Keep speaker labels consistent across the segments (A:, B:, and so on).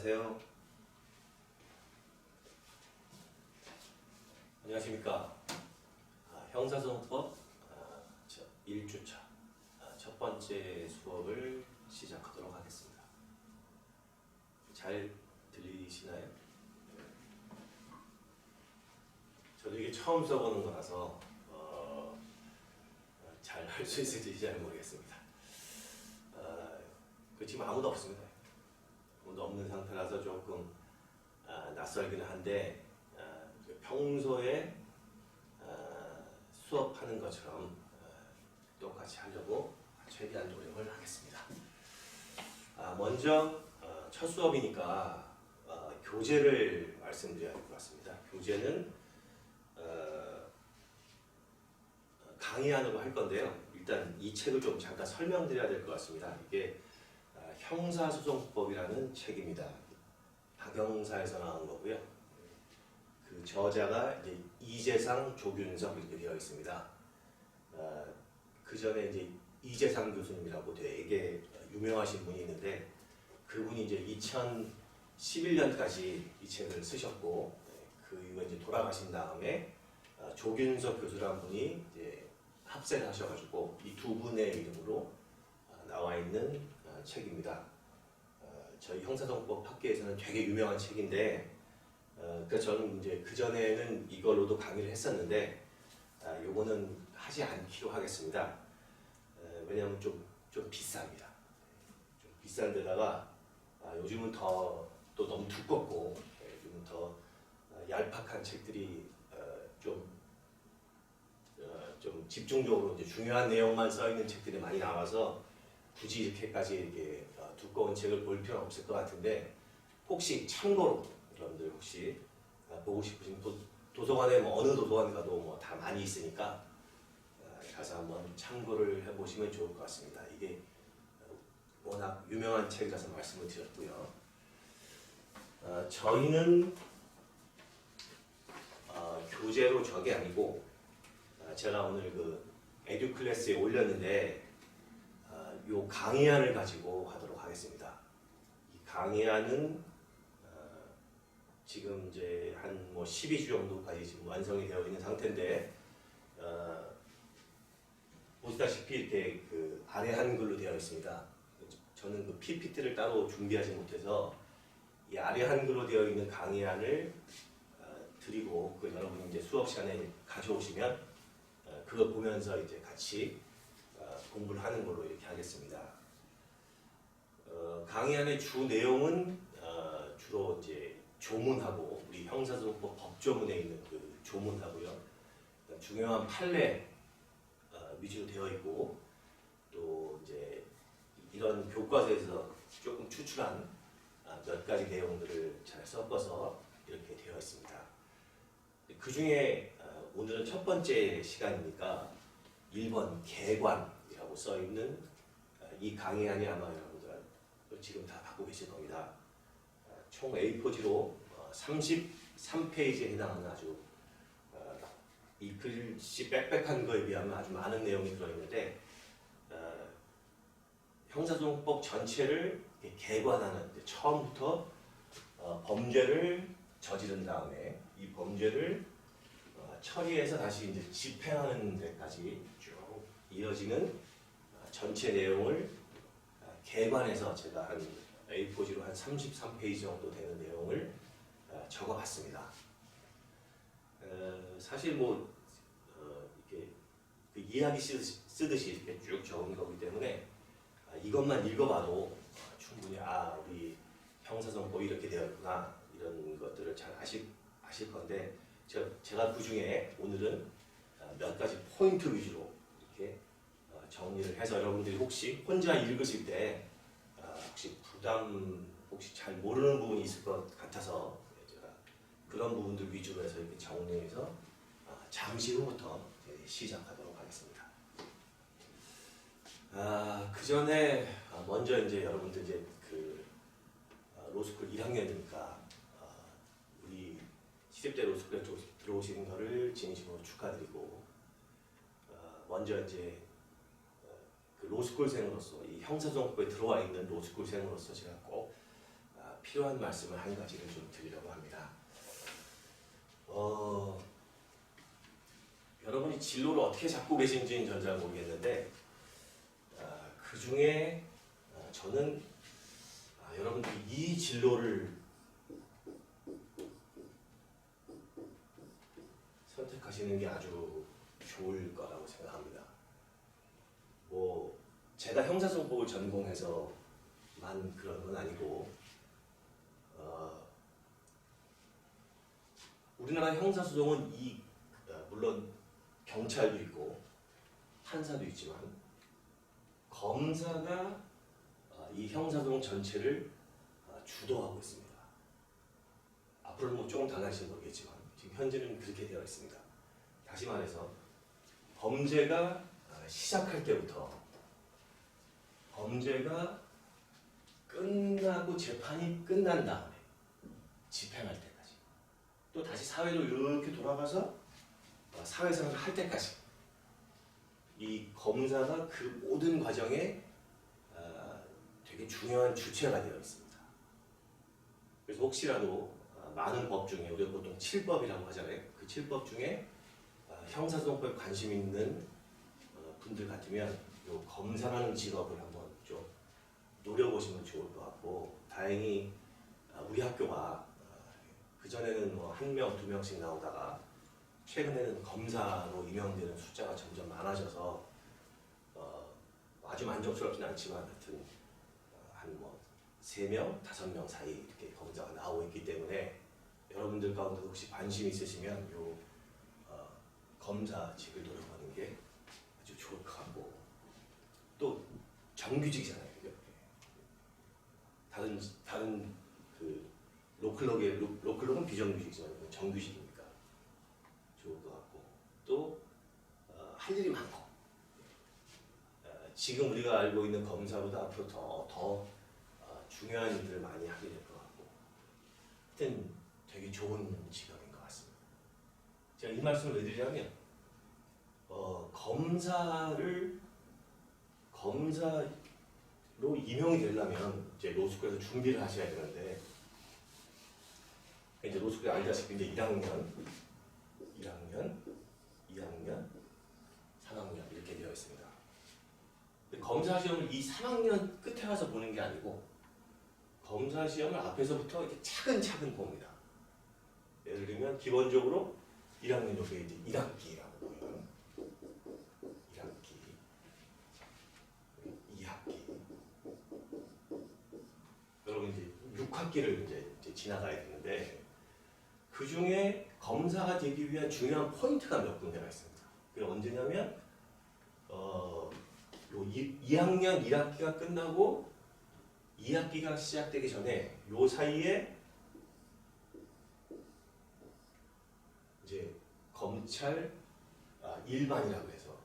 A: 안녕하세요. 안녕하십니까. 형사소송법 1주차 첫 번째 수업을 시작하도록 하겠습니다. 잘 들리시나요? 저도 이게 처음 써보는 거라서 잘 할 수 있을지 잘 모르겠습니다. 지금 아무도 없습니다. 아무도 없는 상태라서 조금 낯설기는 한데 평소에 수업하는 것처럼 똑같이 하려고 최대한 노력을 하겠습니다. 먼저 첫 수업이니까 교재를 말씀드려야 될 것 같습니다. 교재는 강의하려고 할 건데요. 일단 이 책을 좀 잠깐 설명드려야 될 것 같습니다. 이게 형사소송법이라는 책입니다. 박영사에서 나온 거고요. 그 저자가 이제 이재상, 조균석 이렇게 되어 있습니다. 그 전에 이제 이재상 교수님이라고 되게 유명하신 분이 있는데 그분이 이제 2011년까지 이 책을 쓰셨고 그 이후에 이제 돌아가신 다음에 조균석 교수라는 분이 이제 합세를 하셔가지고 이 두 분의 이름으로 나와 있는 책입니다. 저희 형사소송법 학계에서는 되게 유명한 책인데, 그러니까 저는 이제 그 전에는 이걸로도 강의를 했었는데, 요거는 하지 않기로 하겠습니다. 왜냐하면 좀 비쌉니다. 좀 비싼 데다가 요즘은 또 너무 두껍고, 요즘은 더 얄팍한 책들이 좀 집중적으로 이제 중요한 내용만 써 있는 책들이 많이 나와서 굳이 이렇게 두꺼운 책을 볼 필요는 없을 것 같은데 혹시 참고로 여러분들 혹시 보고 싶으신 도서관에 어느 도서관 가도 다 많이 있으니까 가서 한번 참고를 해보시면 좋을 것 같습니다. 이게 워낙 유명한 책이라서 말씀을 드렸고요. 저희는 교재로 저게 아니고 제가 오늘 그 에듀클래스에 올렸는데 요 강의안을 가지고 하도록 하겠습니다. 이 강의안은 지금 이제 한 12주 정도까지 지금 완성이 되어 있는 상태인데 보시다시피 이렇게 그 아래 한글로 되어 있습니다. 저는 그 PPT를 따로 준비하지 못해서 이 아래 한글로 되어 있는 강의안을 드리고 그 여러분이 이제 수업 시간에 가져오시면 그거 보면서 이제 같이 공부를 하는 걸로 이렇게 하겠습니다. 강의안의 주 내용은 주로 이제 조문하고 우리 형사소송법 법조문에 있는 그 조문하고요. 중요한 판례 위주로 되어 있고 또 이제 이런 교과서에서 조금 추출한 몇 가지 내용들을 잘 섞어서 이렇게 되어 있습니다. 그 중에 오늘은 첫 번째 시간이니까 1번 개관이라고 써 있는 이 강의안이 아마 여러분들 지금 다 갖고 계실 겁니다. 총 A4지로 33페이지에 해당하는 아주 이 글씨 빽빽한 거에 비하면 아주 많은 내용이 들어있는데 형사소송법 전체를 개관하는 처음부터 범죄를 저지른 다음에 이 범죄를 처리해서 다시 이제 집행하는 데까지 쭉 이어지는 전체 내용을 개관해서 제가 한 A4지로 한 33페이지 정도 되는 내용을 적어봤습니다. 사실 이렇게 그 이야기 쓰듯이 이렇게 쭉 적은 거기 때문에 이것만 읽어봐도 충분히 우리 형사소송법이 이렇게 되었구나 이런 것들을 잘 아실 건데 제가 그 중에 오늘은 몇 가지 포인트 위주로 이렇게 정리를 해서 여러분들이 혹시 혼자 읽으실 때 혹시 잘 모르는 부분이 있을 것 같아서 제가 그런 부분들 위주로 해서 이렇게 정리해서 잠시 후부터 시작하도록 하겠습니다. 그 전에 먼저 이제 여러분들 이제 그 로스쿨 1학년이니까 우리 10대 로스쿨에 들어오시는 것을 진심으로 축하드리고 먼저 이제 그 로스쿨생으로서 이 형사소송법에 들어와 있는 로스쿨생으로서 제가 꼭 필요한 말씀을 한 가지를 좀 드리려고 합니다. 여러분이 진로를 어떻게 잡고 계신지는 전 잘 모르겠는데 그 중에 저는 여러분들이 이 진로를 선택하시는 게 아주 좋을 거라고 생각합니다. 뭐 제가 형사소송법을 전공해서만 그런 건 아니고 우리나라 형사소송은 물론 경찰도 있고 판사도 있지만 검사가 이 형사소송 전체를 주도하고 있습니다. 앞으로는 뭐 조금 달라질지 모르겠지만 지금 현재는 그렇게 되어 있습니다. 다시 말해서 범죄가 시작할 때부터 범죄가 끝나고 재판이 끝난 다음에 집행할 때까지 또 다시 사회로 이렇게 돌아가서 사회생활을 할 때까지 이 검사가 그 모든 과정에 되게 중요한 주체가 되어 있습니다. 그래서 혹시라도 많은 법 중에 우리가 보통 7법이라고 하잖아요. 그 7법 중에 형사소송법에 관심 있는 분들 같으면 요 검사라는 직업을 한번 좀 노려보시면 좋을 것 같고, 다행히 우리 학교가 그전에는 뭐 1명, 2명씩 나오다가 최근에는 검사로 임명되는 숫자가 점점 많아져서 아주 만족스럽진 않지만 하여튼 한 뭐 3명, 5명 사이 이렇게 검사가 나오고 있기 때문에 여러분들 가운데 혹시 관심 있으시면 요 검사직을 노려보는 게 아주 좋을 것 같고, 또 정규직이잖아요. 다른 그 로클록은 비정규직이지만 정규직이니까 좋을 것 같고, 또 할 일이 많고 지금 우리가 알고 있는 검사보다 앞으로 더 중요한 일들을 많이 하게 될 것 같고, 하여튼 되게 좋은 직업인 것 같습니다. 제가 이 말씀을 왜 드리냐면 검사로 임용이 되려면 이제 로스쿨에서 준비를 하셔야 되는데, 이제 로스쿨에 알다시피 이제 1학년, 2학년, 3학년 이렇게 되어 있습니다. 근데 검사 시험을 이 3학년 끝에 가서 보는 게 아니고 검사 시험을 앞에서부터 이렇게 차근차근 봅니다. 예를 들면 기본적으로 1학년 요게 이제 1학기라고 보면 1학기, 2학기, 여러분 이제 6학기를 이제 지나가야 되는데, 그 중에 검사가 되기 위한 중요한 포인트가 몇 군데가 있습니다. 그게 언제냐면 2학년 1학기가 끝나고 2학기가 시작되기 전에 요 사이에 이제 검찰 일반이라고 해서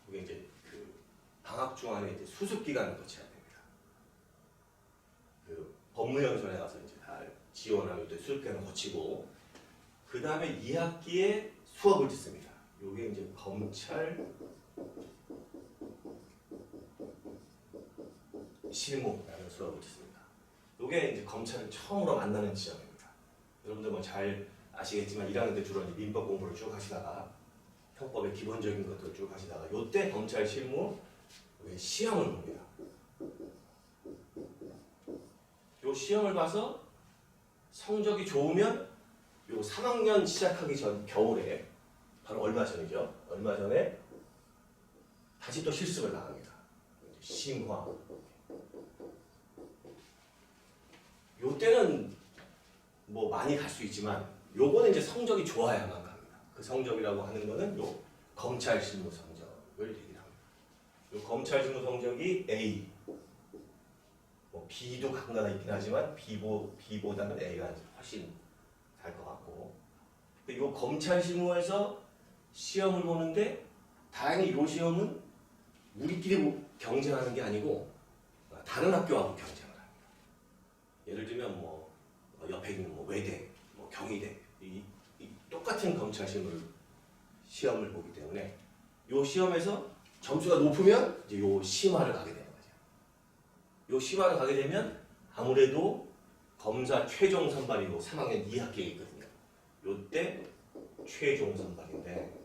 A: 그게 이제 그 방학 중간에 이제 수습 기간을 거쳐야 됩니다. 그 법무연수원에 가서 이제 다 지원하고 또 수습 기간을 거치고 그 다음에 2학기에 수업을 듣습니다. 요게 이제 검찰 실무라는 수업을 듣습니다. 요게 이제 검찰을 처음으로 만나는 지점입니다. 여러분들 뭐 잘 아시겠지만 1학년 때 주로 이제 민법 공부를 쭉 하시다가 형법의 기본적인 것들을 쭉 하시다가 요때 검찰 실무 시험을 봅니다. 요 시험을 봐서 성적이 좋으면 요 3학년 시작하기 전 겨울에 바로 얼마 전이죠. 얼마 전에 다시 또 실습을 나갑니다. 심화. 요 때는 뭐 많이 갈 수 있지만 요거는 이제 성적이 좋아야만 갑니다. 그 성적이라고 하는 거는 요 검찰 실무 성적을 얘기합니다. 요 검찰 실무 성적이 A, 뭐 B도 가끔가다 있긴 하지만 B보다는 A가 훨씬 잘 것 같고, 요 검찰 실무에서 시험을 보는데 다행히 요 시험은 우리끼리 경쟁하는 게 아니고 다른 학교하고 경쟁을 합니다. 예를 들면 뭐 옆에 있는 뭐 외대, 뭐 경희대 이 똑같은 검찰 시험을 보기 때문에 요 시험에서 점수가 높으면 이제 요 심화를 가게 되는 거죠. 요 심화를 가게 되면 아무래도 검사 최종 선발이 3학년 2학기에 있거든요. 요때 최종 선발인데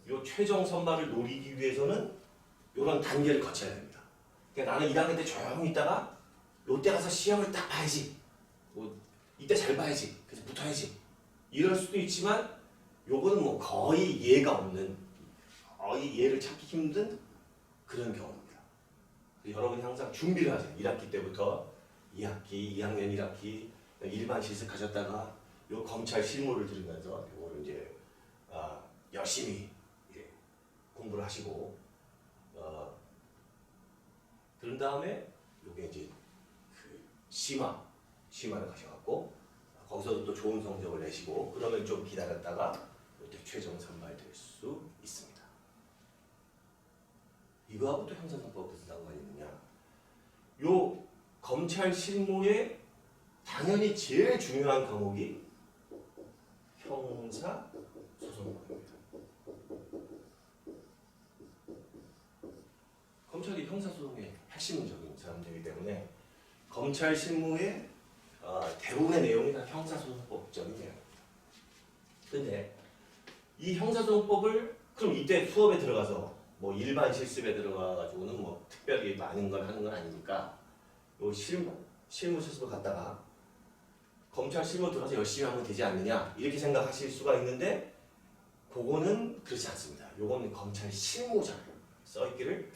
A: 요 최종 선발을 노리기 위해서는 요런 단계를 거쳐야 됩니다. 그러니까 나는 1학년 때 조용히 있다가 요때 가서 시험을 딱 봐야지. 뭐 이때 잘 봐야지. 그래서 붙어야지. 이럴 수도 있지만 요거는 뭐 거의 예가 없는, 거의 예를 찾기 힘든 그런 경우입니다. 여러분이 항상 준비를 하세요. 1학기 때부터 2학기, 2학년 1학기 일반 실습하셨다가 요 검찰 실무를 들으면서 요거를 이제 열심히 공부를 하시고 그런 다음에 요게 이제 그 심화를 가셔갖고 거기서도 또 좋은 성적을 내시고 그러면 좀 기다렸다가 이때 최종 선발될 수 있습니다. 이거하고 또 형사소송법 무슨 상관이 있느냐? 요 검찰 실무에 당연히 제일 중요한 과목이 형사소송법입니다. 검찰이 형사소송의 핵심적인 사람들이기 때문에 검찰 실무의 대부분의 내용이 다 형사소송법적인 내용입니다. 근데 이 형사소송법을 그럼 이때 수업에 들어가서 뭐 일반 실습에 들어가가지고는 뭐 특별히 많은 걸 하는 건 아니니까 요 실무 실습을 갔다가 검찰 실무 들어가서 열심히 하면 되지 않느냐 이렇게 생각하실 수가 있는데 그거는 그렇지 않습니다. 요거는 검찰 실무잖아요. 써있기를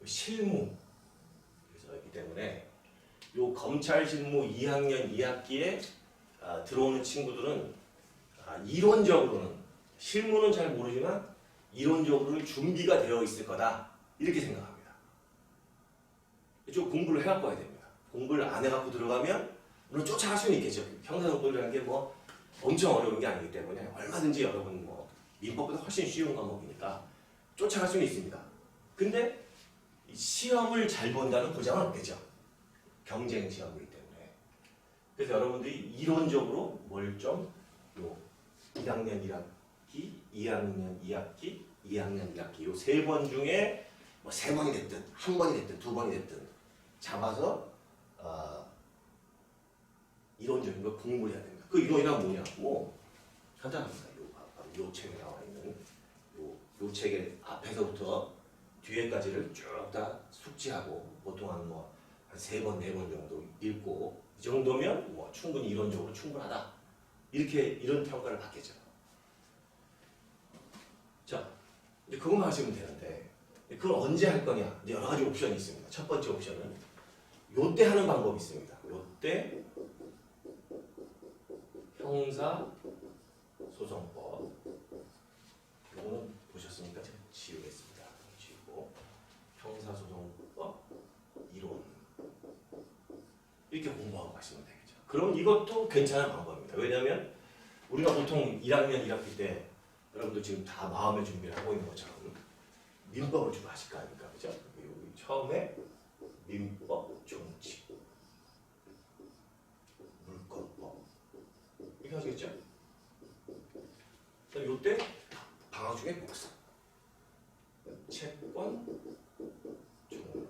A: 실무 그래서 있기 때문에 요 검찰 실무 2학년 2학기에 들어오는 친구들은 이론적으로는 실무는 잘 모르지만 이론적으로는 준비가 되어 있을 거다 이렇게 생각합니다. 좀 공부를 해갖고 와야 됩니다. 공부를 안 해갖고 들어가면 물론 쫓아갈 수는 있겠죠. 형사소송법이라는 게 뭐 엄청 어려운 게 아니기 때문에 얼마든지 여러분 뭐 민법보다 훨씬 쉬운 과목이니까 쫓아갈 수는 있습니다. 근데 시험을 잘 본다는 보장은 없겠죠. 경쟁 시험이기 때문에. 그래서 여러분들이 이론적으로 뭘 좀 1학년 1학기, 2학년 2학기, 2학년 1학기 요 세 번 중에 뭐 세 번이 됐든 한 번이 됐든 두 번이 됐든 잡아서 이론적인 걸 공부를 해야 됩니다. 그 이론이란 뭐냐? 뭐 간단합니다. 요 책에 나와 있는 요 책의 앞에서부터 뒤에까지를 쭉 다 숙지하고 보통 한 세 번, 네 번 정도 읽고 이 정도면 뭐 충분히 이론적으로 충분하다. 이렇게 이런 평가를 받겠죠. 자, 이제 그것만 하시면 되는데 그걸 언제 할 거냐? 이제 여러 가지 옵션이 있습니다. 첫 번째 옵션은 요때 하는 방법이 있습니다. 요때 형사소송법 이거는 보셨으니까 제가 지우겠습니다. 지우고 형사소송법 이론 이렇게 공부하고 가시면 되겠죠. 그럼 이것도 괜찮은 방법입니다. 왜냐하면 우리가 보통 1학년 1학기 때 여러분들 지금 다 마음의 준비를 하고 있는 것처럼 민법을 주로 하실 거 아닙니까? 그죠? 여기 처음에 민법 종칙 물권법 이렇게 하시겠죠? 그럼 요때 방학 중에 복습 채권 종론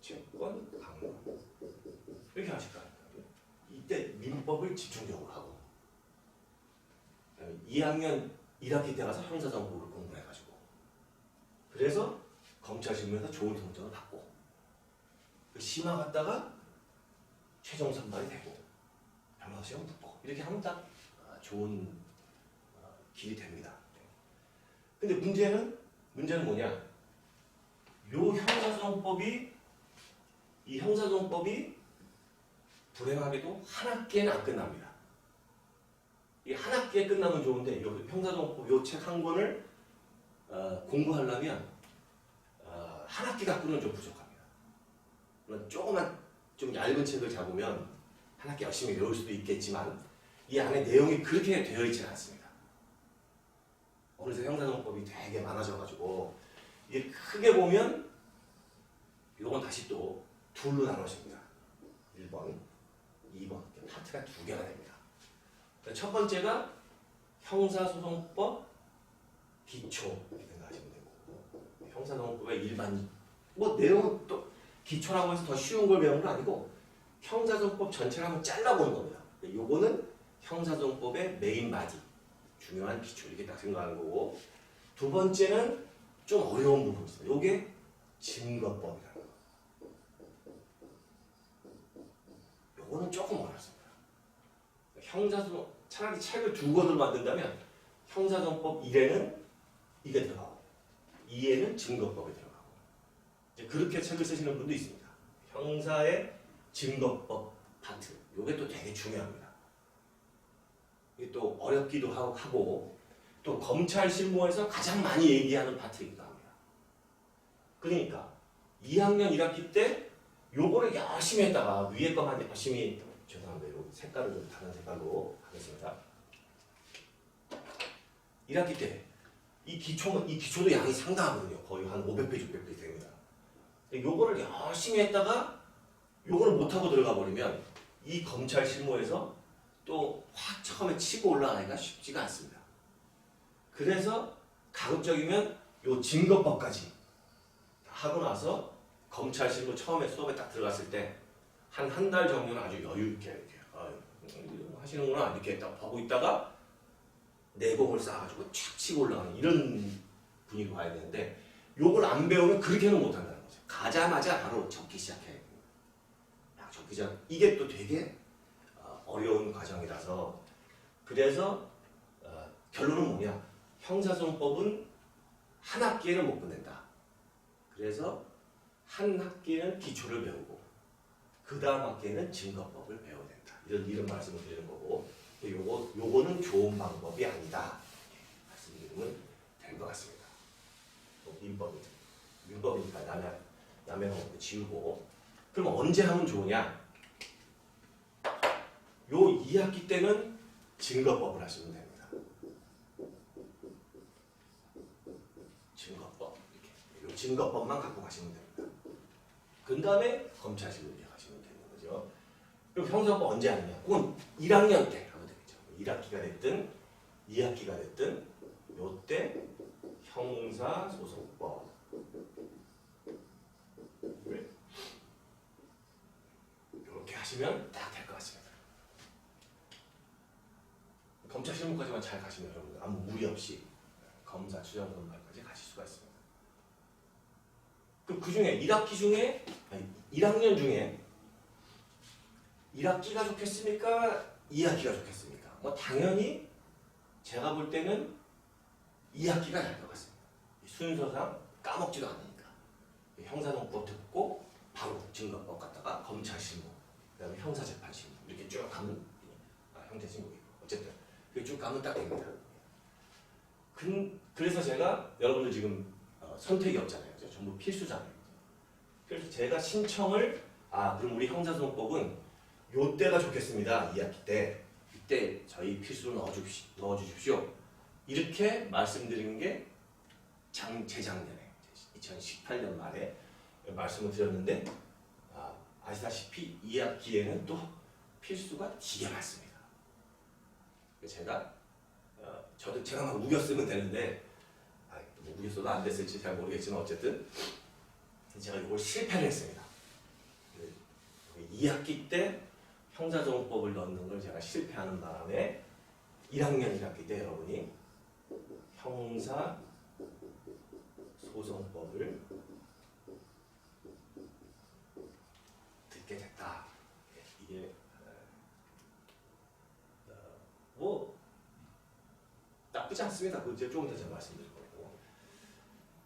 A: 채권 강론 이렇게 하실 거 아닙니까? 이때 민법을 집중적으로 하고 2학년 1학기 때 가서 형사소송법을 공부해가지고 그래서 검찰 실무에서 좋은 성적을 받고 그 심화 갔다가 최종 선발이 되고 변호사 시험 붙고 이렇게 하면 딱 좋은 길이 됩니다. 근데 문제는 뭐냐? 요 이 형사소송법이 불행하게도 한 학기에는 안 끝납니다. 이 한 학기에 끝나면 좋은데 요 형사소송법 요 책 한 권을 공부하려면 한 학기 갖고는 좀 부족합니다. 물론 조그만 좀 얇은 책을 잡으면 한 학기 열심히 외울 수도 있겠지만 이 안에 내용이 그렇게 되어 있지는 않습니다. 어느새 형사소송법이 되게 많아져가지고 이게 크게 보면 요건 다시 또 둘로 나눠집니다. 1번, 2번 파트가 두 개가 됩니다. 첫 번째가 형사소송법 기초 이렇게 생각하시면 되고 형사소송법의 일반 뭐 내용은 또 기초라고 해서 더 쉬운 걸 배우는 건 아니고 형사소송법 전체를 한번 잘라보는 겁니다. 요거는 형사소송법의 메인 바디 중요한 기초 이렇게 딱 생각하는 거고 두 번째는 좀 어려운 부분이 있어요. 요게 증거법이라는 거. 요거는 조금 어렵습니다. 형사소송 차라리 책을 두 권을 만든다면 형사소송법 1에는 이게 들어가고 2에는 증거법이 들어가고 이제 그렇게 책을 쓰시는 분도 있습니다. 형사의 증거법 파트 요게 또 되게 중요합니다. 이게 또 어렵기도 하고 또 검찰 실무에서 가장 많이 얘기하는 파트이기도 합니다. 그러니까 2학년 1학기 때 요거를 열심히 했다가 위에 것만 열심히 죄송합니다. 요 색깔을 좀 다른 색깔로 하겠습니다. 1학기 때 이 기초도 양이 상당하거든요. 거의 한 500페이지, 600페이지 됩니다. 요거를 열심히 했다가 요거를 못하고 들어가 버리면 이 검찰 실무에서 또 확 처음에 치고 올라가기가 쉽지가 않습니다. 그래서 가급적이면 요 증거법까지 하고 나서 검찰 실무 처음에 수업에 딱 들어갔을 때 한 달 정도는 아주 여유 있게 이렇게 하시는구나 이렇게 딱 보고 있다가 내공을 쌓아가지고 촥 치고 올라가는 이런 분위기로 가야 되는데 요걸 안 배우면 그렇게는 못한다는 거죠. 가자마자 바로 적기 시작해야 됩니다. 적기 전 이게 또 되게 어려운 과정이라서 그래서 결론은 뭐냐 형사소송법은 한 학기에는 못 끝낸다. 그래서 한 학기는 기초를 배우고 그 다음 학기에는 증거법을 배워야 된다. 이런 말씀을 드리는 거고 요거는 좋은 방법이 아니다. 말씀드리면 될 것 같습니다. 민법이니까 남의 방법도 지우고 그럼 언제 하면 좋으냐? 요 2학기 때는 증거법을 하시면 됩니다. 증거법 이렇게 요 증거법만 갖고 가시면 됩니다. 그 다음에 검찰실무 하시면 되는 거죠. 그럼 형사법 언제 하느냐? 그건 1학년 때 하면 되겠죠. 1학기가 됐든 2학기가 됐든 요때 형사소송법 이렇게 하시면 딱 될 것 같습니다. 검찰 실무까지만 잘 가시면 여러분 아무 무리 없이 검사 추정 검사까지 가실 수가 있습니다. 그 중에 1학기 중에 1학년 중에 1학기가 좋겠습니까? 2학기가 좋겠습니까? 뭐 당연히 제가 볼 때는 2학기가 나을 것 같습니다. 순서상 까먹지도 않으니까 형사소송법 듣고 바로 증거법 갔다가 검찰 실무 그다음에 형사재판 실무 이렇게 쭉 가면 형사실무이고 어쨌든 이렇게 쭉 가면 딱 됩니다. 그래서 제가 여러분들 지금 선택이 없잖아요. 전부 필수잖아요. 그래서 제가 신청을 그럼 우리 형사소송법은 요때가 좋겠습니다. 2학기 때 이때 저희 필수로 넣어주십시오. 이렇게 말씀드린 게 재작년에 2018년 말에 말씀을 드렸는데 아시다시피 2학기에는 또 필수가 되게 많습니다. 제가 제가 막 우겼으면 되는데 뭐 우겼어도 안 됐을지 잘 모르겠지만 어쨌든 제가 이걸 실패를 했습니다. 2학기 때 형사소송법을 넣는 걸 제가 실패하는 바람에 1학년 1학기 때 여러분이 형사소송법을 듣게 됐다. 이게 뭐 나쁘지 않습니다. 그거 조금 더 제가 말씀드릴 거고.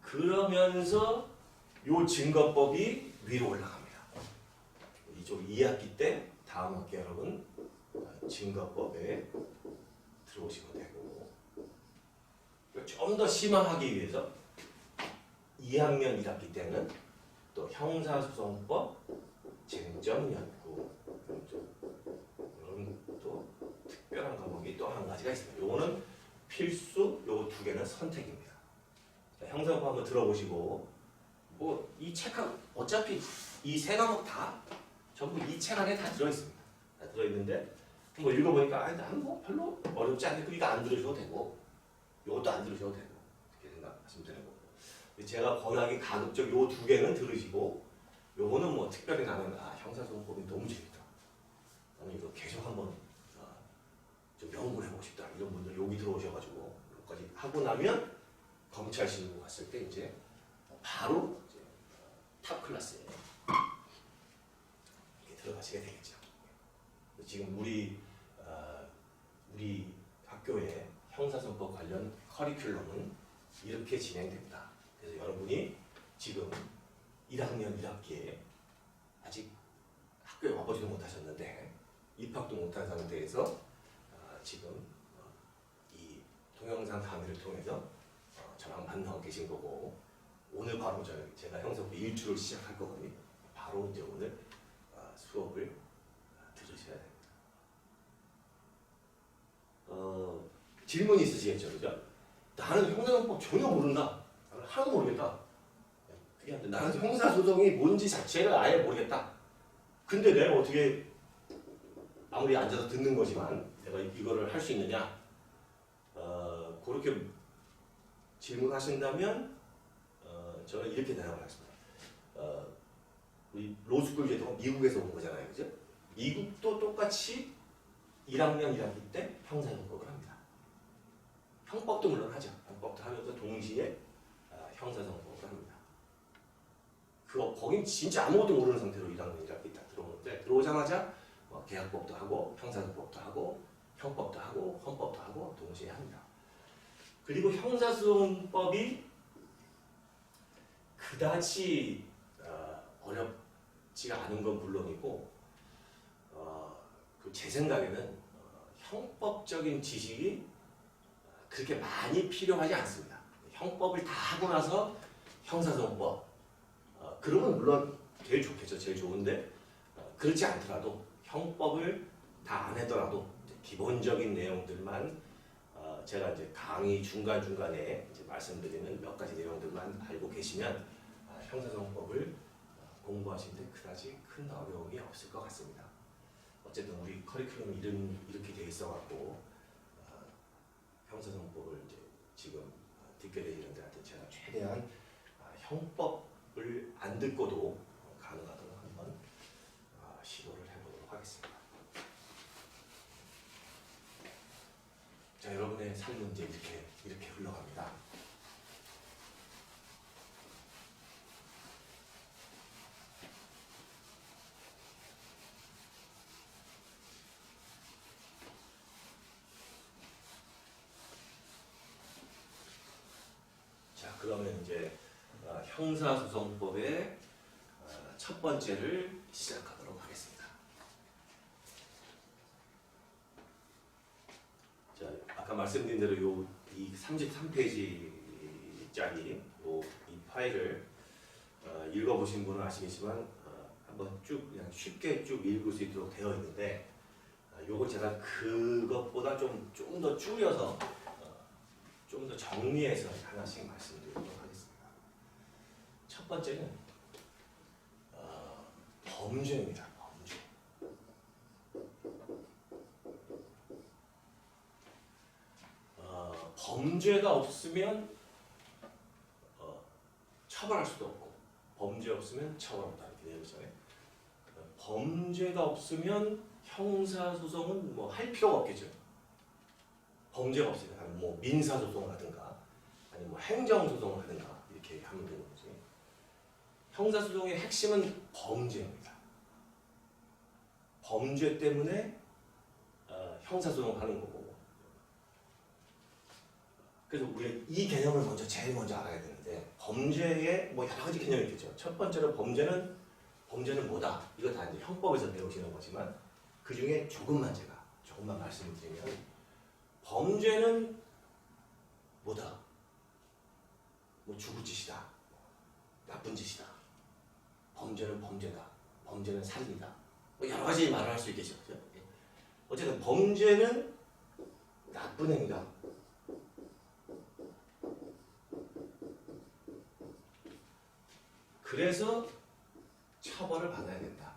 A: 그러면서 요 증거법이 위로 올라갑니다. 이쪽 2학기 때 다음 학기 여러분 증거법에 들어오시면 되고 좀 더 심화하기 위해서 2학년 1학기 때는 또 형사소송법 쟁점연구 이런 또 특별한 과목이 또 한 가지가 있습니다. 요거는 필수, 요 두 개는 선택입니다. 형사소송법 한번 들어보시고 뭐 이 책 어차피 이 세 과목 다 전부 이 책 안에 다 들어있습니다. 다 들어있는데 뭐 읽어보니까 난 뭐 별로 어렵지 않으니까 이거 안 들으셔도 되고 이것도 안 들으셔도 되고 이렇게 생각하시면 되는 거고 제가 권하기 가급적 요 두 개는 들으시고 요거는 뭐 특별히 나는 형사소송법이 너무 재밌다. 나는 이거 계속 한번 좀 연구해보고 싶다. 이런 분들 여기 들어오셔가지고 여기까지 하고 나면 검찰 실무 갔을 때 이제 바로 이제 탑 클래스에 이렇게 들어가시게 되겠죠. 지금 우리 학교의 형사소송법 관련 커리큘럼은 이렇게 진행됩니다. 그래서 여러분이 지금 1학년 1학기에 아직 학교에 와보지도 못하셨는데 입학도 못한 상태에서 지금 이 동영상 강의를 통해서 저랑 만나고 계신 거고 오늘 바로 제가 형사법 1주를 시작할 거거든요. 바로 이제 오늘 수업을 들으셔야 됩니다. 질문 있으시겠죠, 그죠? 나는 형사소송법 전혀 모른다. 나는 하나도 모르겠다. 그게 안 돼. 나는 형사소송이 뭔지 자체를 아예 모르겠다. 근데 내가 어떻게 아무리 앉아서 듣는 거지만 내가 이거를 할 수 있느냐? 그렇게 질문하신다면 저는 이렇게 대답을 하겠습니다. 우리 로스쿨 제도가 미국에서 온 거잖아요, 그죠? 미국도 똑같이 1학년 1학기 때 형사소송법을 합니다. 형법도 물론 하죠. 형법도 하면서 동시에 형사소송법을 합니다. 거긴 진짜 아무것도 모르는 상태로 1학년 1학기 딱 들어오는데 들어오자마자 계약법도 하고 형사소송법도 하고 형법도 하고 헌법도 하고 동시에 합니다. 그리고 형사소송법이 그다지 어렵지가 않은 건 물론이고 제 생각에는 형법적인 지식이 그렇게 많이 필요하지 않습니다. 형법을 다 하고 나서 형사소송법 그러면 물론 제일 좋겠죠. 제일 좋은데 그렇지 않더라도 형법을 다 안 했더라도 기본적인 내용들만 제가 이제 강의 중간중간에 이제 말씀드리는 몇 가지 내용들만 알고 계시면 형사소송법을 공부하시는데 그다지 큰 어려움이 없을 것 같습니다. 어쨌든 우리 커리큘럼 이렇게 돼 있어갖고 형사소송법을 이제 지금 듣게 되시는 데한테 제가 최대한 형법을 안 듣고도 가능하도록 한번 시도를 해보도록 하겠습니다. 자, 여러분의 삶은 이제 이렇게 흘러갑니다. 자, 그러면 이제 형사소송법의 첫 번째를 시작하도록 하겠습니다. 자, 아까 말씀드린 대로 이 33페이지짜리 이 파일을 읽어보신 분은 아시겠지만 한번 쭉 그냥 쉽게 쭉 읽을 수 있도록 되어 있는데 요걸 제가 그것보다 좀 더 줄여서 좀 더 정리해서 하나씩 말씀드리도록 하겠습니다. 첫 번째는 범죄입니다. 범죄. 범죄가 없으면 처벌할 수도 없고 범죄 없으면 처벌한다 이렇게 되어 있잖아요. 범죄가 없으면 형사소송은 뭐 할 필요가 없겠죠. 범죄가 없으니까 뭐 민사소송을 하든가 아니면 뭐 행정소송을 하든가 이렇게 하면 되는 거죠. 형사소송의 핵심은 범죄입니다. 범죄 때문에 형사소송을 하는 거고. 그래서 우리가 이 개념을 제일 먼저 알아야 되는데 범죄에 뭐 여러 가지 개념이 있겠죠. 첫 번째로 범죄는 뭐다? 이거 다 이제 형법에서 배우시는 거지만 그 중에 조금만 말씀을 드리면 범죄는 뭐다? 뭐 죽을 짓이다. 나쁜 짓이다. 범죄는 범죄다. 범죄는 살인이다. 뭐 여러 가지 말을 할 수 있겠죠. 어쨌든 범죄는 나쁜 행위다. 그래서 처벌을 받아야 된다.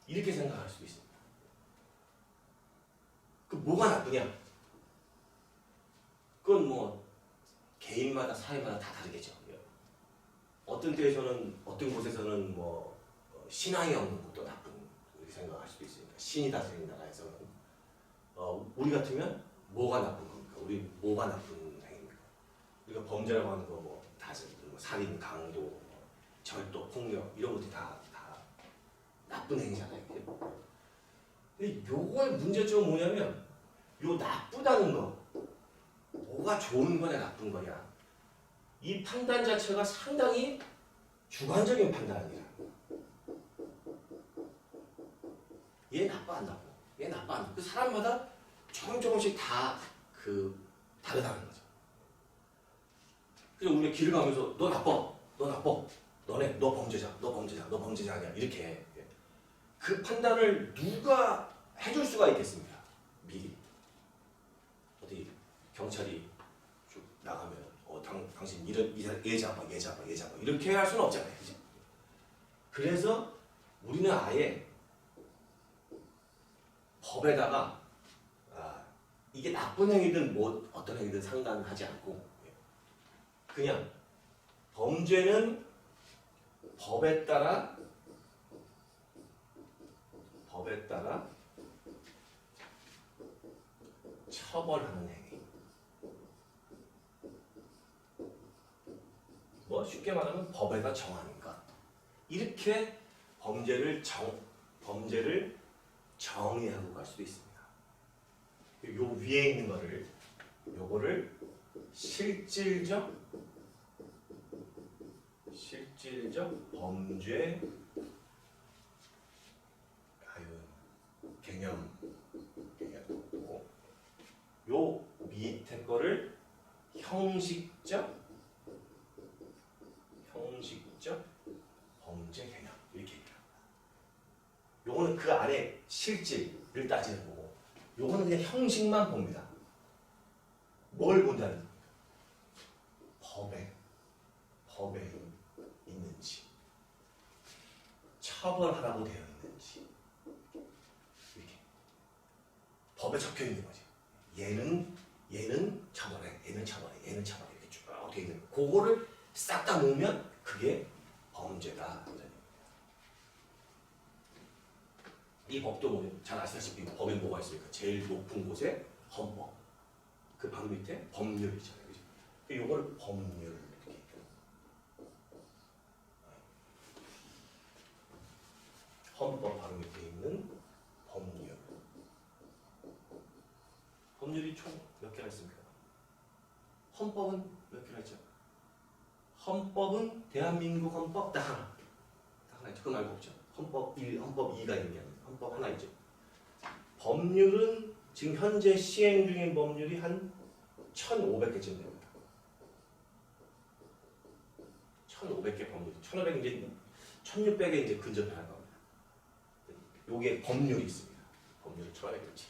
A: 이렇게 생각할 수도 있습니다. 그 뭐가 나쁘냐? 그건 뭐 개인마다 사회마다 다 다르겠죠. 어떤 때에서는 어떤 곳에서는 뭐 신앙이 없는 것도 나쁜 이렇게 생각할 수도 있으니까 신이 다스리는 나라에서는 우리 같으면 뭐가 나쁜 겁니까? 우리 뭐가 나쁜 행위입니까? 우리가 범죄라고 하는 거 뭐 살인, 강도, 절도, 폭력 이런 것들이 다 나쁜 행위잖아요. 근데 요거의 문제점은 뭐냐면 요 나쁘다는 거 뭐가 좋은 거냐 나쁜 거냐 이 판단 자체가 상당히 주관적인 판단이야. 얘 나빠 안 나빠? 얘 나빠 안 나빠? 그 사람마다 조금씩 다 다르다는 거죠. 그래서 우리가 길을 가면서 너 나빠, 너 나빠, 너네, 너 범죄자, 너 범죄자, 너 범죄자 아니야 이렇게 그 판단을 누가 해줄 수가 있겠습니까? 미리 어디 경찰이 쭉 나가면 당신 얘 잡아 이렇게 할 수는 없잖아요. 그치? 그래서 우리는 아예 법에다가 이게 나쁜 행위든 뭐 어떤 행위든 상관하지 않고 그냥 범죄는 법에 따라 처벌하는 행위. 뭐 쉽게 말하면 법에다 정하는 것. 이렇게 범죄를 정의하고 갈 수도 있습니다. 요 위에 있는 요거를 실질적 범죄 개념이고 요 밑에 거를 형식적 범죄 개념 이렇게 얘기합니다. 요거는 그 안에 실질을 따지는 거고 요거는 그냥 형식만 봅니다. 뭘 본다는 겁니까? 법에 있는지 처벌하라고 되어 있는지 이렇게 법에 적혀 있는 거지. 얘는 처벌해, 얘는 처벌해 이렇게 쭉 되어 있는 거. 그거를 싹 다 놓으면 그게 범죄다. 이 법도 뭐 잘 아시다시피 법에 뭐가 있습니까? 제일 높은 곳에 헌법, 그 바로 밑에 법률이잖아요. 그죠? 이거를 법률 이렇게 얘기해요. 헌법 바로 밑에 있는 법률. 법률이 총 몇 개가 있습니까? 헌법은 몇 개가 있죠? 헌법은 대한민국 헌법 딱 하나 있죠. 그거 말고 없죠. 헌법 1, 헌법 2가 있는 게 아니라 헌법 하나 있죠. 법률은 지금 현재 시행 중인 법률이 한 1,500개쯤 됩니다. 1,500개 법률. 1,500 이제 1,600에 이제 근접해 할 겁니다. 요게 법률이 있습니다. 법률을 1,500개씩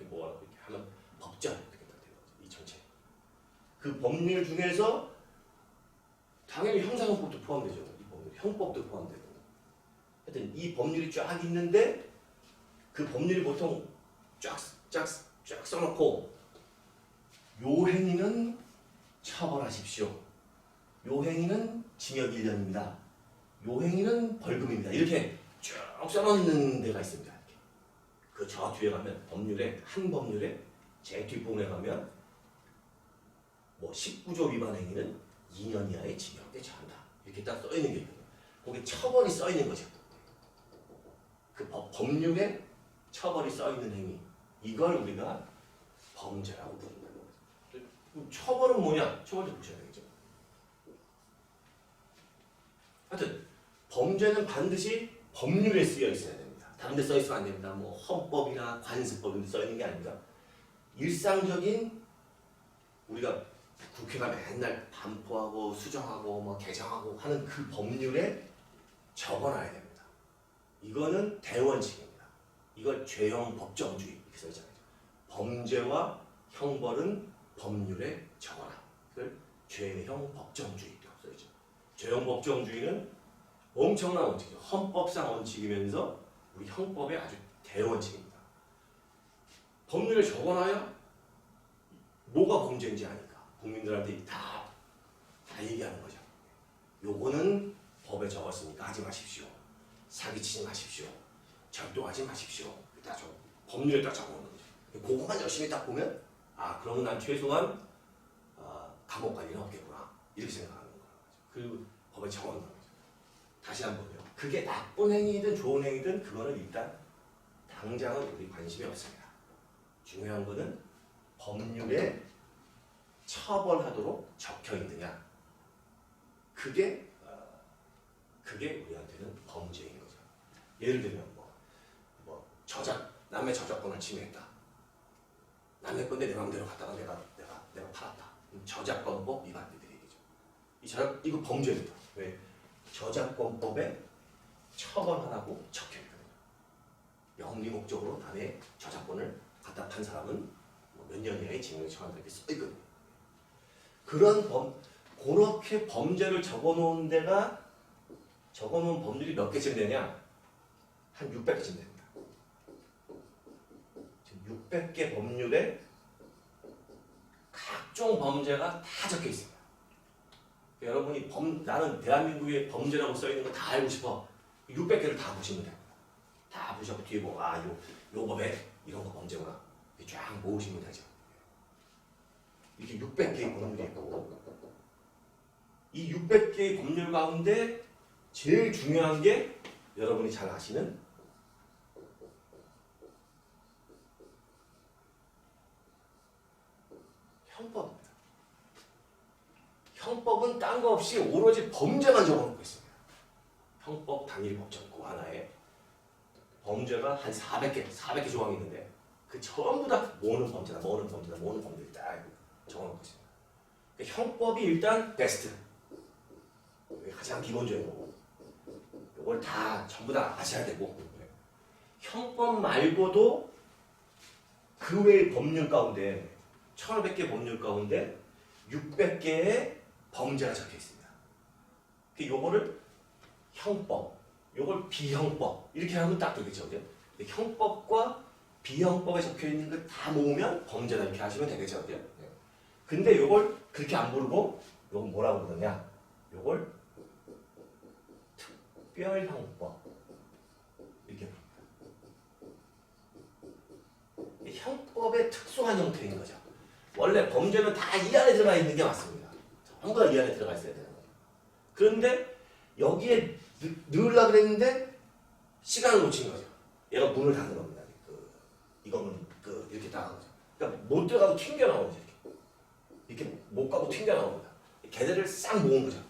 A: 모아놓고 이렇게 하면 법전 이렇게 딱 되는 거죠. 이 전체. 그 법률 중에서 당연히 형사헌법도 포함되죠. 이 법률, 형법도 포함되고. 하여튼 이 법률이 쫙 있는데 그 법률이 보통 쫙 써놓고 요 행위는 처벌하십시오. 요 행위는 징역 1년입니다. 요 행위는 벌금입니다. 이렇게 쭉 써놓는 데가 있습니다. 이렇게. 그 저 뒤에 가면 한 법률에 제 뒷부분에 가면 뭐 19조 위반 행위는 2년 이하의 징역에 처한다. 이렇게 딱 써있는 게 있거든요. 거기 처벌이 써있는 거죠. 그 법률에 처벌이 써있는 행위. 이걸 우리가 범죄라고 부른다는 거죠. 처벌은 뭐냐? 처벌 좀 보셔야 되겠죠. 하여튼 범죄는 반드시 법률에 쓰여 있어야 됩니다. 다른 데 써 있으면 안 됩니다. 뭐 헌법이나 관습법 이런 데 써 있는 게 아닙니다. 일상적인 우리가 국회가 맨날 반포하고 수정하고 뭐 개정하고 하는 그 법률에 적어놔야 됩니다. 이거는 대원칙입니다. 이걸 죄형 법정주의 이렇게 써 있잖아요. 범죄와 형벌은 법률에 적어라. 이걸 죄형 법정주의라고 써 있죠. 죄형 법정주의는 엄청난 원칙이죠. 헌법상 원칙이면서 우리 형법의 아주 대원칙입니다. 법률에 적어놔야 뭐가 범죄인지 아니까 국민들한테 다 다 얘기하는 거죠. 요거는 법에 적었으니까 하지 마십시오. 사기치지 마십시오. 절도하지 마십시오. 다 법률에 딱 적어놓는 거죠. 그거만 열심히 딱 보면 그러면 난 최소한 감옥 갈 일은 없겠구나 이렇게 생각하는 거죠. 그리고 법에 적어놓는 거죠. 다시 한번요. 그게 나쁜 행위든 좋은 행위든 그거는 일단 당장은 우리 관심이 없습니다. 중요한 거는 법률에 처벌하도록 적혀 있느냐. 그게 우리한테는 범죄인 거죠. 예를 들면 남의 저작권을 침해했다. 남의 건데 내 마음대로 갔다가 내가 팔았다. 저작권법 위반되는 얘기죠. 이거 범죄입니다. 왜? 저작권법에 처벌하라고 적혀 있거든요. 영리 목적으로 남의 저작권을 갖다 판 사람은 몇 년 이하의 징역에 처한다 이렇게 써 있거든요. 그렇게 범죄를 적어놓은 법률이 몇 개쯤 되냐? 한 600개쯤 됩니다. 지금 600개 법률에 각종 범죄가 다 적혀 있습니다. 여러분이 나는 대한민국의 범죄라고 써있는 거 다 알고 싶어. 600개를 다 보시면 됩니다. 다 보셔서 뒤에 보고 요 법에 이런 거 범죄구나. 쫙 모으시면 되죠. 이렇게 600개의 법률이 있고 이 600개의 법률 가운데 제일 중요한 게 여러분이 잘 아시는 형법입니다. 형법은 딴 거 없이 오로지 범죄만 적어놓고 있습니다. 형법 단일 법정 그 하나에 범죄가 한 400개 조항이 있는데 그 전부 다 모으는 범죄들이 딱 적어놓고 있습니다. 형법이 일단 베스트. 이게 가장 기본적인 거고 이걸 다 전부 다 아셔야 되고 형법 말고도 그 외의 법률 가운데 1500개 법률 가운데 600개의 범죄가 적혀 있습니다. 요거를 형법, 요걸 비형법 이렇게 하면 딱 되겠죠. 그죠? 형법과 비형법에 적혀 있는 걸 다 모으면 범죄다 이렇게 하시면 되겠죠. 그죠? 근데 요걸 그렇게 안 부르고 요건 뭐라고 그러냐? 요걸 특별형법 이렇게 부릅니다. 형법의 특수한 형태인 거죠. 원래 범죄는 다 이 안에 들어가 있는 게 맞습니다. 전부 다 이 안에 들어가 있어야 되는 거예요. 그런데 여기에 넣으려고 그랬는데 시간을 놓친 거죠. 얘가 문을 닫은 겁니다. 이거는 이렇게 딱 거죠. 그러니까 못 들어가고 튕겨 나오죠. 이렇게 못 가고 튕겨 나옵니다. 걔네를 싹 모은 거죠.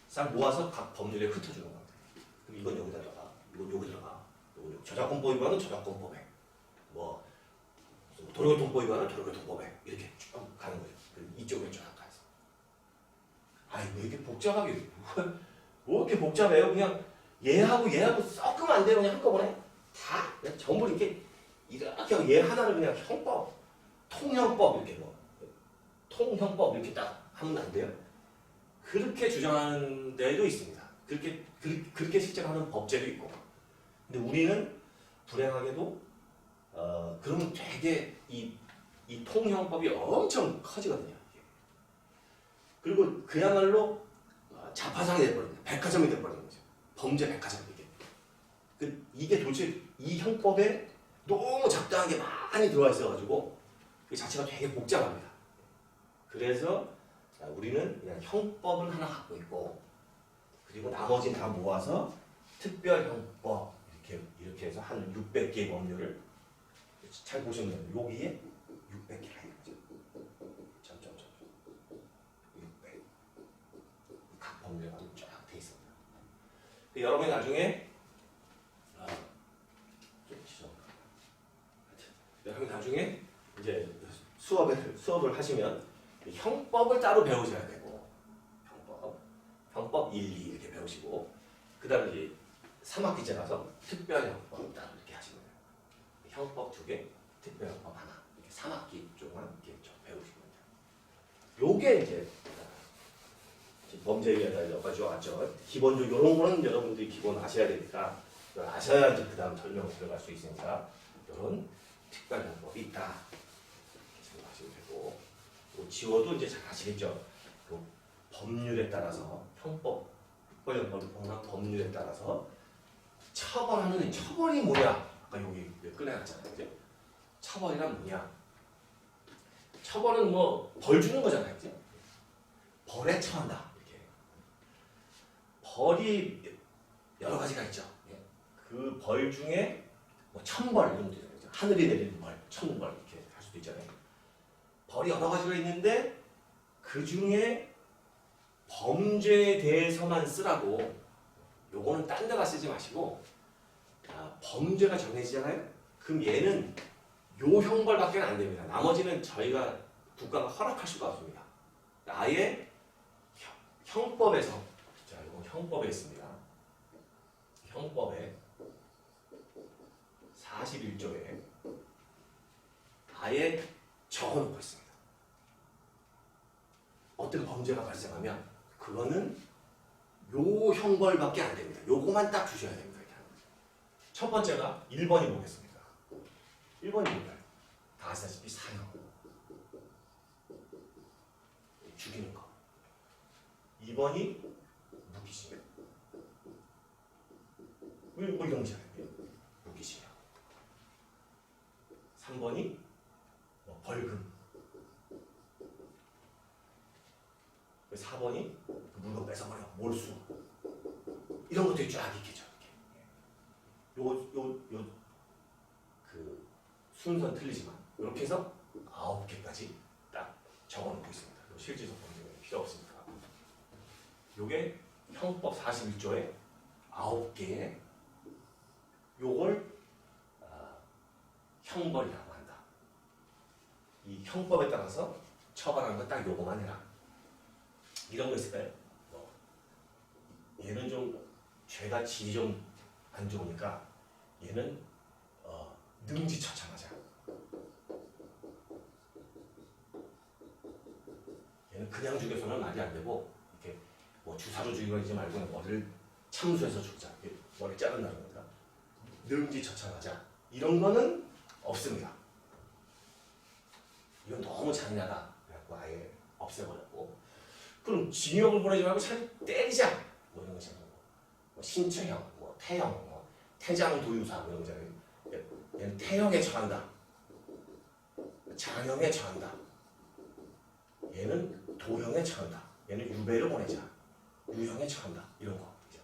A: 싹 모아서 각 법률에 흩어주는 겁니다. 그럼 이건 여기다 들어가, 이건 여기 들어가, 이건 저작권법 위반은 저작권법에, 도로교통법 위반은 도로교통법에 이렇게 쭉 가는 거죠. 이쪽에 쫙 가서. 왜 이렇게 복잡하게? 뭐 이렇게 복잡해요? 그냥 얘하고 섞으면 안 돼요. 그냥 한꺼번에 다 그냥 전부 이렇게 하고 얘 하나를 그냥 형법, 통형법 이렇게 통형법 이렇게 딱 하면 안 돼요. 그렇게 주장하는 데도 있습니다. 그렇게 실제로 하는 법제도 있고. 근데 우리는 불행하게도 그러면 되게 이 통형법이 엄청 커지거든요. 그리고 그야말로 자파상이 돼버립니다. 백화점이 돼버리는 거죠. 범죄 백화점 이게 도대체 이 형법에 너무 잡다한 게 많이 들어와 있어가지고 그 자체가 되게 복잡합니다. 그래서 우리는 그냥 형법은 하나 갖고 있고 그리고 나머지는 다 모아서 특별형법 이렇게 해서 한 600개의 법률을 잘 보시면 돼요. 여기에 600개가 있는 거죠. 점점점 600. 각 법률에 쫙 돼 있습니다. 여러분이 나중에 이제 수업을 하시면 형법을 따로 배우셔야 되고 형법 1, 2 이렇게 배우시고 그 다음에 이제 3학기째 가서 특별형법 따로 이렇게 하시면 돼요. 형법 2개, 특별형법 하나 이렇게 3학기 동안 이렇게 좀 배우시면 돼요. 요게 이제 범죄위에다 여기까지 왔죠. 기본적으로 이런 거는 여러분들이 기본 아셔야 되니까 아셔야지 그 다음 설명 들어갈 수 있으니까 이런 특별형법이 있다. 생각하시면 되고 지워도 이제 잘 아시겠죠. 법률에 따라서 형법 법률에 따라서 처벌하는 처벌이 뭐냐? 아까 여기 꺼내놨잖아요. 이제 처벌이란 뭐냐? 처벌은 뭐 벌 주는 거잖아요. 이제 벌에 처한다. 이렇게 벌이 여러 가지가 있죠. 그 벌 중에 뭐 천벌 이런 것도 있잖아요. 하늘이 내리는 벌, 천벌 이렇게 할 수도 있잖아요. 벌이 여러 가지가 있는데 그 중에 범죄에 대해서만 쓰라고 요거는 딴 데다 쓰지 마시고 범죄가 정해지잖아요. 그럼 얘는 요 형벌밖에 안 됩니다. 나머지는 저희가 국가가 허락할 수가 없습니다. 아예 형법에서 자 이거 형법에 있습니다. 형법에 41조에 아예 적어놓고 있습니다. 어떤 범죄가 발생하면 그거는 요 형벌밖에 안 됩니다. 요거만 딱 주셔야 됩니다. 첫 번째가 1번이 뭐겠습니까? 1번이 뭘까요? 다 아시다시피 사형. 죽이는 거. 2번이 무기징역. 뭐 이런 거잖아요. 무기징역. 3번이 벌금. 4번이 그 물건 뺏어버려. 몰수. 이런 것들이 쫙 있겠죠. 그 순서는 틀리지만 이렇게 해서 9개까지 딱 적어놓고 있습니다. 실질적 범죄는 필요 없으니까. 요게 형법 41조에 9개의 요걸 형벌이라고 한다. 이 형법에 따라서 처벌하는 건 딱 요거만 해라. 이런 거 있을까요? 얘는 좀 죄가 질이 좀 안 좋으니까 얘는 능지처참하자. 얘는 그냥 죽여서는 말이 안 되고 이렇게 뭐 주사로 죽이지 말고 머리를 참수해서 죽자. 머리 자른다는 겁니다. 능지처참하자. 이런 거는 없습니다. 이건 너무 잔인하다. 그래갖고 아예 없애버렸고. 그럼 징역을 보내지 말고 차라리 때리자. 뭐 이런 거잖아요. 뭐 신체형, 뭐 태형, 뭐 태장 도유사 뭐 이런 거잖아요. 얘는 태형에 처한다. 장형에 처한다. 얘는 도형에 처한다. 얘는 유배를 보내자. 유형에 처한다. 이런 거. 그죠?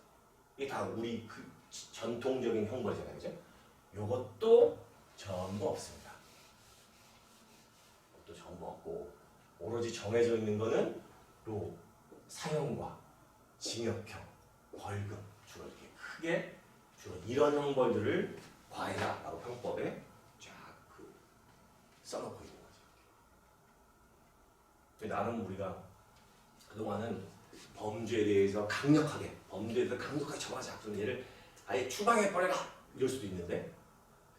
A: 이게 다 우리 그 전통적인 형벌이잖아요. 그죠? 요것도 전부 없습니다. 이것도 전부 없고 오로지 정해져 있는 거는 요 사형과 징역형, 벌금 주로 이렇게 크게 주로 이런 형벌들을 과해라라고 형법에 쫙 써놓고 있는 거죠. 나름 우리가 그동안은 범죄에 대해서 강력하게 처벌하자. 그럼 얘를 아예 추방해 버려라 이럴 수도 있는데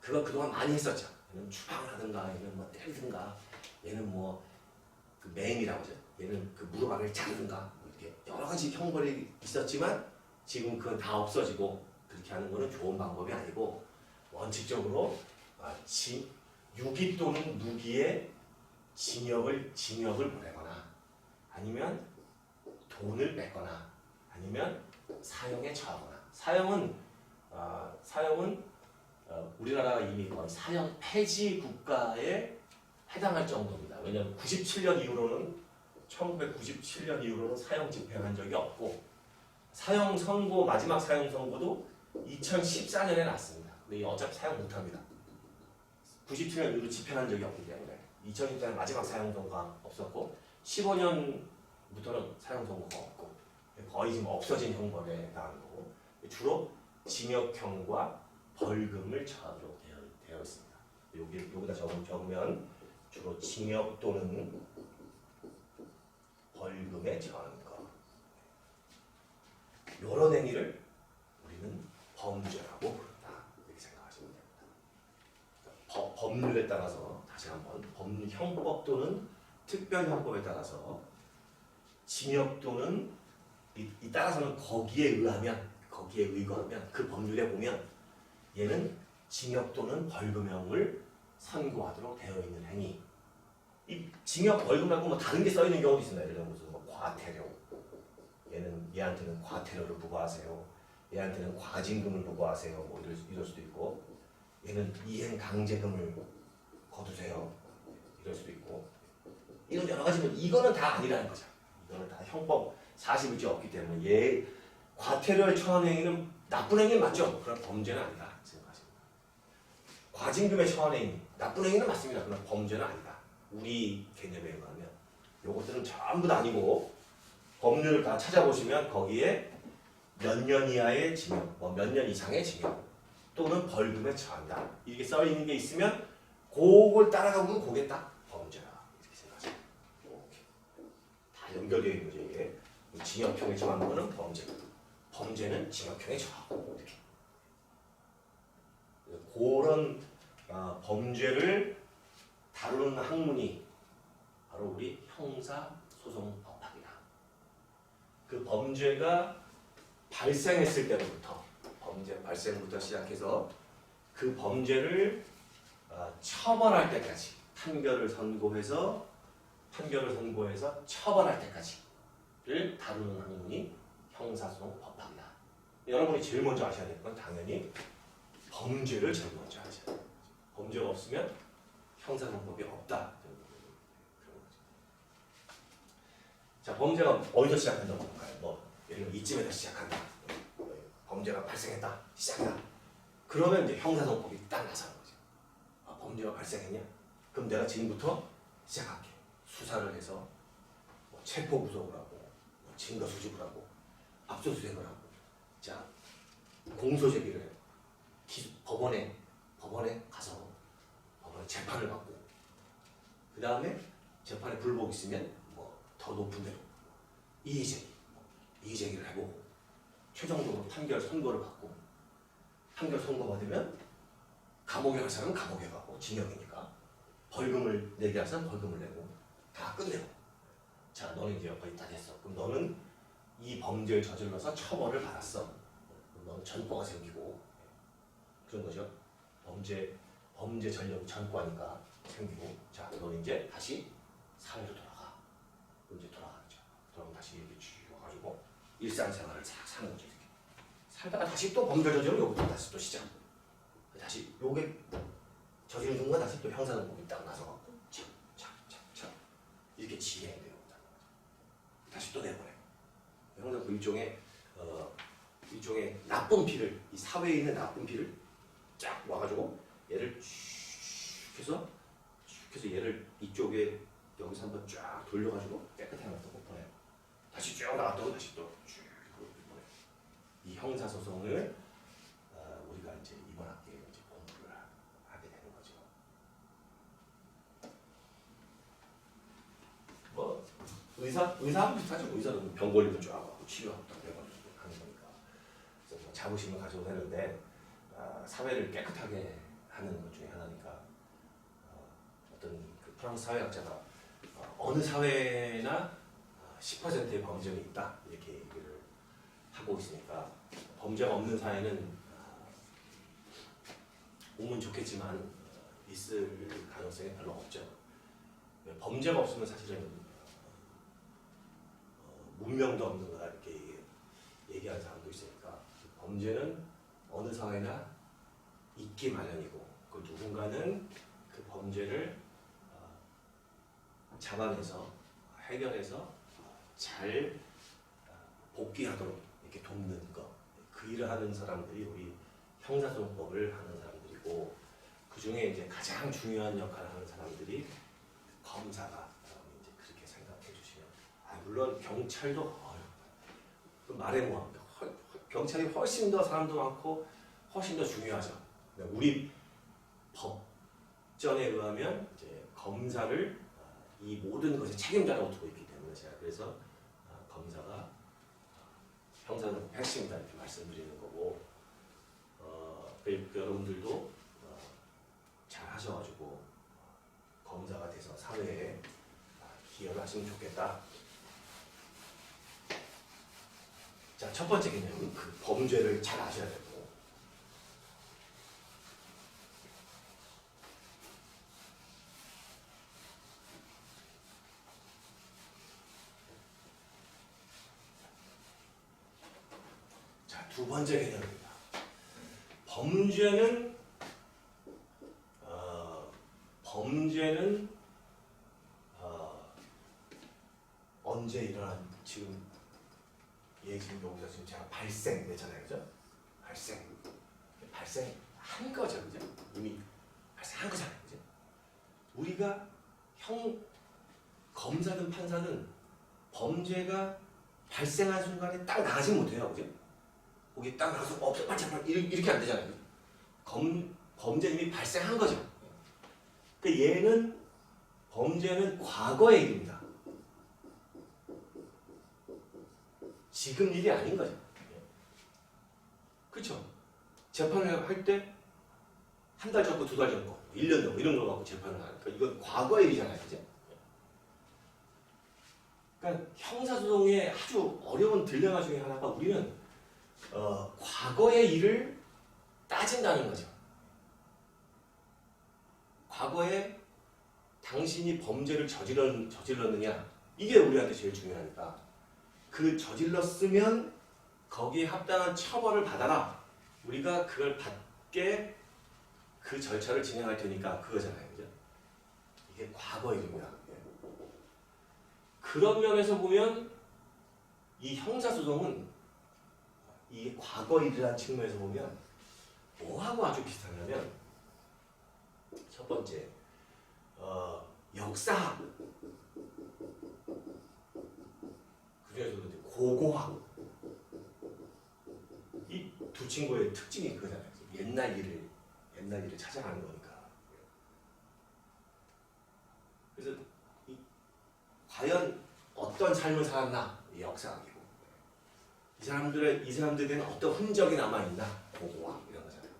A: 그거 그동안 많이 했었죠. 얘는 추방을 하든가 얘는 뭐 때리든가 얘는 뭐 그 맹이라고 하죠. 얘는 그 무릎 안을 자르든가 뭐 이렇게 여러 가지 형벌이 있었지만 지금 그건 다 없어지고 그렇게 하는 거는 좋은 방법이 아니고 원칙적으로 유기 또는 무기의 징역을 보내거나 아니면 돈을 뺏거나 아니면 사형에 처하거나 사형은 우리나라가 이미 거의 사형 폐지 국가에 해당할 정도입니다. 왜냐하면 1997년 이후로는 사형 집행한 적이 없고 사형 선고 마지막 사형 선고도 2014년에 났습니다. 근데 어차피 사형 못합니다. 97년 이후로 집행한 적이 없기 때문에 2014년 마지막 사형 선고가 없었고 15년부터는 사형 선고가 없고 거의 지금 없어진 형벌에 해당하는 거고 주로 징역형과 벌금을 처하도록 되어 있습니다. 여기다 적으면 주로 징역 또는 벌금에 처하는 것. 이런 행위를 우리는 범죄라고 부른다. 이렇게 생각하시면 됩니다. 법률에 따라서 다시 한번 형법 또는 특별형법에 따라서 징역 또는 이 따라서는 거기에 의거하면 그 법률에 보면 얘는 징역 또는 벌금형을 선고하도록 되어 있는 행위. 이 징역 벌금 말고 뭐 다른 게 써 있는 경우도 있습니다. 예를 들어 무슨 뭐 과태료, 얘한테는 과태료를 부과하세요. 얘한테는 과징금을 부과하세요. 뭐 이럴 수도 있고, 얘는 이행 강제금을 거두세요. 이럴 수도 있고, 이런 여러 가지면 이거는 다 아니라는 거죠. 이거는 다 형법 41조 없기 때문에 얘 과태료에 처한 행위는 나쁜 행위 맞죠? 그럼 범죄는 아니다 생각하십니다. 과징금에 처한 행위 나쁜 행위는 맞습니다. 그러나 범죄는 아니다. 우리 개념에 의하면 요것들은 전부 다 아니고 법률을 다 찾아보시면 거기에 몇 년 이하의 징역, 뭐 몇 년 이상의 징역 또는 벌금에 처한다. 이렇게 써 있는 게 있으면 그걸 따라가면 그게 딱 범죄다. 이렇게 생각하세요. 이렇게 다 연결되어 있는 거죠. 이게 징역형에 처하는 거는 범죄, 범죄는 징역형에 처하고 이렇게 그런 범죄를 다루는 학문이 바로 우리 형사소송법학이다. 그 범죄가 발생했을 때부터 범죄 발생부터 시작해서 그 범죄를 처벌할 때까지 판결을 선고해서 처벌할 때까지를 다루는 학문이 형사소송법학이다. 여러분이 제일 먼저 아셔야 될 건 당연히 범죄를 제일 먼저 아셔야 돼요. 범죄가 없으면 형사소송법이 없다. 그런 거죠. 자, 범죄가 어디서 시작한다고 볼까요? 뭐 예를 들면 이쯤에서 시작한다. 범죄가 발생했다. 시작이다. 그러면 이제 형사소송법이 딱 나서는 거죠. 범죄가 발생했냐? 그럼 내가 지금부터 시작할게. 수사를 해서 뭐 체포 구속을 하고 뭐 증거 수집을 하고 압수수색을 하고 자 공소 제기를 해요. 법원에 가서 법원에 재판을 받고 그 다음에 재판에 불복 있으면 뭐 더 높은 데로 이의제기를 해보고 최종적으로 판결 선고를 받고 판결 선고 받으면 감옥에 갈 사람은 감옥에 가고 징역이니까 벌금을 내게 할 사람은 벌금을 내고 다 끝내고 자 너는 이제 거의 다 됐어. 그럼 너는 이 범죄를 저질러서 처벌을 받았어. 그럼 너는 전과가 생기고 그런 거죠. 범죄 전력이 전과니까 생기고 자 너는 이제 다시 사회로 돌아가. 그럼 이제 돌아가죠. 그럼 다시 이렇게 쭉 와가지고 일상생활을 싹 사는 거죠. 이렇게. 살다가 다시 또 범죄 저지르면 요것도 다시 또 시작. 다시 요게 저지른 순간 다시 또 형사소송법이 딱 나서갖고 착착착착 이렇게 진행돼요. 다시 또 내보내고 형사소송법 일종의 나쁜 피를 이 사회에 있는 나쁜 피를 쫙 와가지고 얘를 쭉 해서 얘를 이쪽에 여기서 한번 쫙 돌려가지고 깨끗하게 놔두고 보내요. 다시 쭉 나왔다고 다시 또 쭉 보내요. 이 형사소송을 우리가 이제 이번 학기에 이제 공부를 하게 되는 거죠. 뭐 의사하고 비슷하죠. 의사는 병 걸리면 쫙 와고 치료하고 딱 내버리고 하는 거니까. 그래서 뭐 자부심을 가져도 되는데 사회를 깨끗하게 하는 것 중에 하나니까 어떤 그 프랑스 사회학자가 어느 사회나 10%의 범죄는 있다 이렇게 얘기를 하고 있으니까 범죄가 없는 사회는 오면 좋겠지만 있을 가능성이 별로 없죠. 범죄가 없으면 사실은 문명도 없는 거다 이렇게 얘기하는 사람도 있으니까 범죄는 어느 사회나 있기 마련이고 그 누군가는 그 범죄를 잡아내서 해결해서 잘 복귀하도록 이렇게 돕는 것. 그 일을 하는 사람들이 우리 형사소송법을 하는 사람들이고 그 중에 이제 가장 중요한 역할을 하는 사람들이 검사가 이제 그렇게 생각해 주시면 물론 경찰도 그 말해 뭐합니까? 경찰이 훨씬 더 사람도 많고 훨씬 더 중요하죠. 우리 법전에 의하면 이제 검사를 이 모든 것의 책임자라고 두고 있기 때문에 제가 그래서 검사가 형사는 핵심이다 이렇게 말씀드리는 거고 여러분들도 잘 하셔가지고 검사가 돼서 사회에 기여를 하시면 좋겠다. 자, 첫 번째 개념은 그 범죄를 잘 아셔야 되고 두 번째 개념입니다. 범죄는 언제 일어난 지금 지금 여기서 지금 제가 발생했잖아요, 그죠? 발생한 거죠, 그죠? 이미 발생한 거잖아요, 그죠? 우리가 검사든 판사든 범죄가 발생한 순간에 딱 나가지 못해요, 그죠? 거기 딱 나가서 없어, 빨리 이렇게 안 되잖아요. 범죄 이미 발생한 거죠. 그러니까 범죄는 과거의 일입니다. 지금 일이 아닌 거죠. 그렇죠? 재판을 할 때 한 달 전거, 두 달 전거, 1년 전거 이런 걸 갖고 재판을 하니까 이건 과거의 일이잖아요, 그죠? 그러니까 형사소송의 아주 어려운 딜레마 중에 하나가 우리는 과거의 일을 따진다는 거죠. 과거에 당신이 범죄를 저질렀느냐, 이게 우리한테 제일 중요하니까 그 저질렀으면 거기에 합당한 처벌을 받아라. 우리가 그걸 받게 그 절차를 진행할 테니까 그거잖아요, 그죠? 이게 과거의 일입니다. 그런 면에서 보면 이 형사소송은 이 과거의 일이라는 측면에서 보면 뭐하고 아주 비슷하냐면 첫 번째 역사학, 그중에서도 이제 고고학, 이 두 친구의 특징이 그거잖아요. 옛날 일을 찾아가는 거니까. 그래서 과연 어떤 삶을 살았나, 이 역사학이고 이 사람들에게는 어떤 흔적이 남아 있나, 고고학 이런 거잖아요.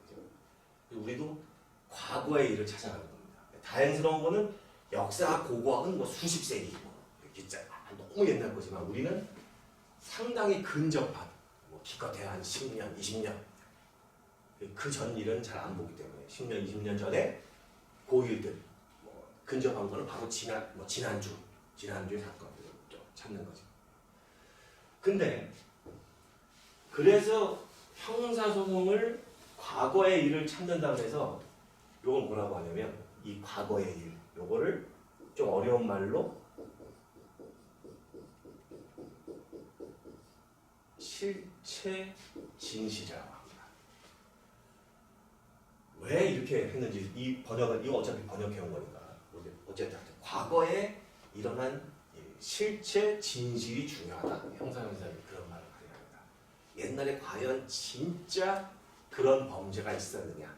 A: 우리도 과거의 일을 찾아가는 겁니다. 다행스러운 거는 역사학, 고고학은 뭐 수십 세기, 진짜 너무 옛날 거지만 우리는 상당히 근접한, 기껏해야 한 10년, 20년 그 전 일은 잘 안 보기 때문에 10년, 20년 전에 고일들 근접한 거는 바로 지난주의 사건들을 찾는 거죠. 근데 그래서 형사소송을 과거의 일을 찾는다고 해서 요건 뭐라고 하냐면 이 과거의 일, 요거를 좀 어려운 말로 실체 진실이라고 합니다. 왜 이렇게 했는지 이 번역은 이거 어차피 번역해 온 거니까 어쨌든 과거에 일어난 실체 진실이 중요하다. 형사형사님이 그런 말을 합니다. 옛날에 과연 진짜 그런 범죄가 있었느냐,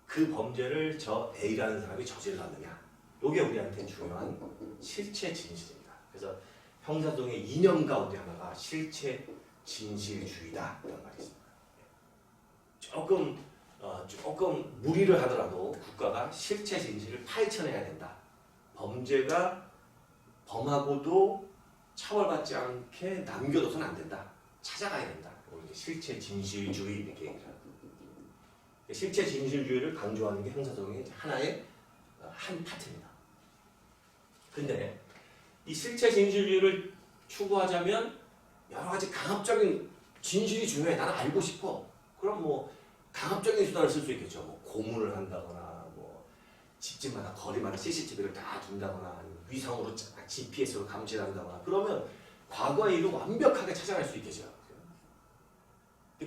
A: 그 범죄를 저 A라는 사람이 저질렀느냐, 이게 우리한테 중요한 실체 진실입니다. 그래서 형사소송의 이념 가운데 하나가 실체 진실주의다 이런 말이 있습니다. 조금 무리를 하더라도 국가가 실체 진실을 파헤쳐내야 된다. 범죄가 범하고도 처벌받지 않게 남겨둬서는 안 된다. 찾아가야 된다. 이제 실체 진실주의 이렇게 얘기를 합니다. 실체 진실주의를 강조하는 게 형사소송의 하나의 한 파트입니다. 근데 이 실체 진실주의를 추구하자면 여러 가지 강압적인 진실이 중요해. 나는 알고 싶어. 그럼 뭐 강압적인 수단을 쓸 수 있겠죠. 뭐 고문을 한다거나, 뭐 집집마다 거리마다 CCTV를 다 둔다거나, 위성으로 GPS로 감지를 한다거나. 그러면 과거의 일을 완벽하게 찾아갈 수 있겠죠.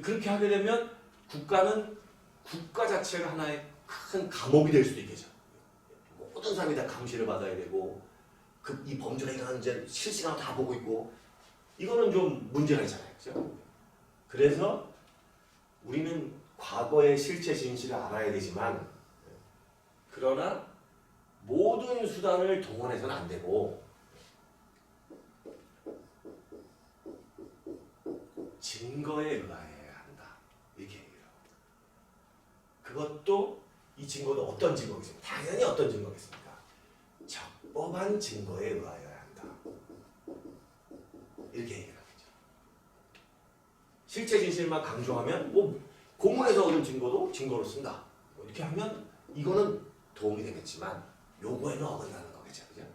A: 그렇게 하게 되면 국가 자체가 하나의 큰 감옥이 될 수도 있겠죠. 모든 사람이 다 감시를 받아야 되고, 이 범죄가 일어나는지 실시간으로 다 보고 있고, 이거는 좀 문제가 있잖아요. 그렇죠? 그래서 우리는 과거의 실체 진실을 알아야 되지만, 그러나 모든 수단을 동원해서는 안 되고 증거에 의하여야 한다. 이렇게 얘기를 합니다. 그것도 이 증거도 어떤 증거겠습니까? 당연히 어떤 증거겠습니까? 적법한 증거에 의하여야 한다. 이렇게 얘기를 하죠. 실체 진실만 강조하면 뭐 공문에서 얻은 증거도 증거로 쓴다. 뭐 이렇게 하면 이거는 도움이 되겠지만 요거에는 어긋나는 거겠죠. 그죠?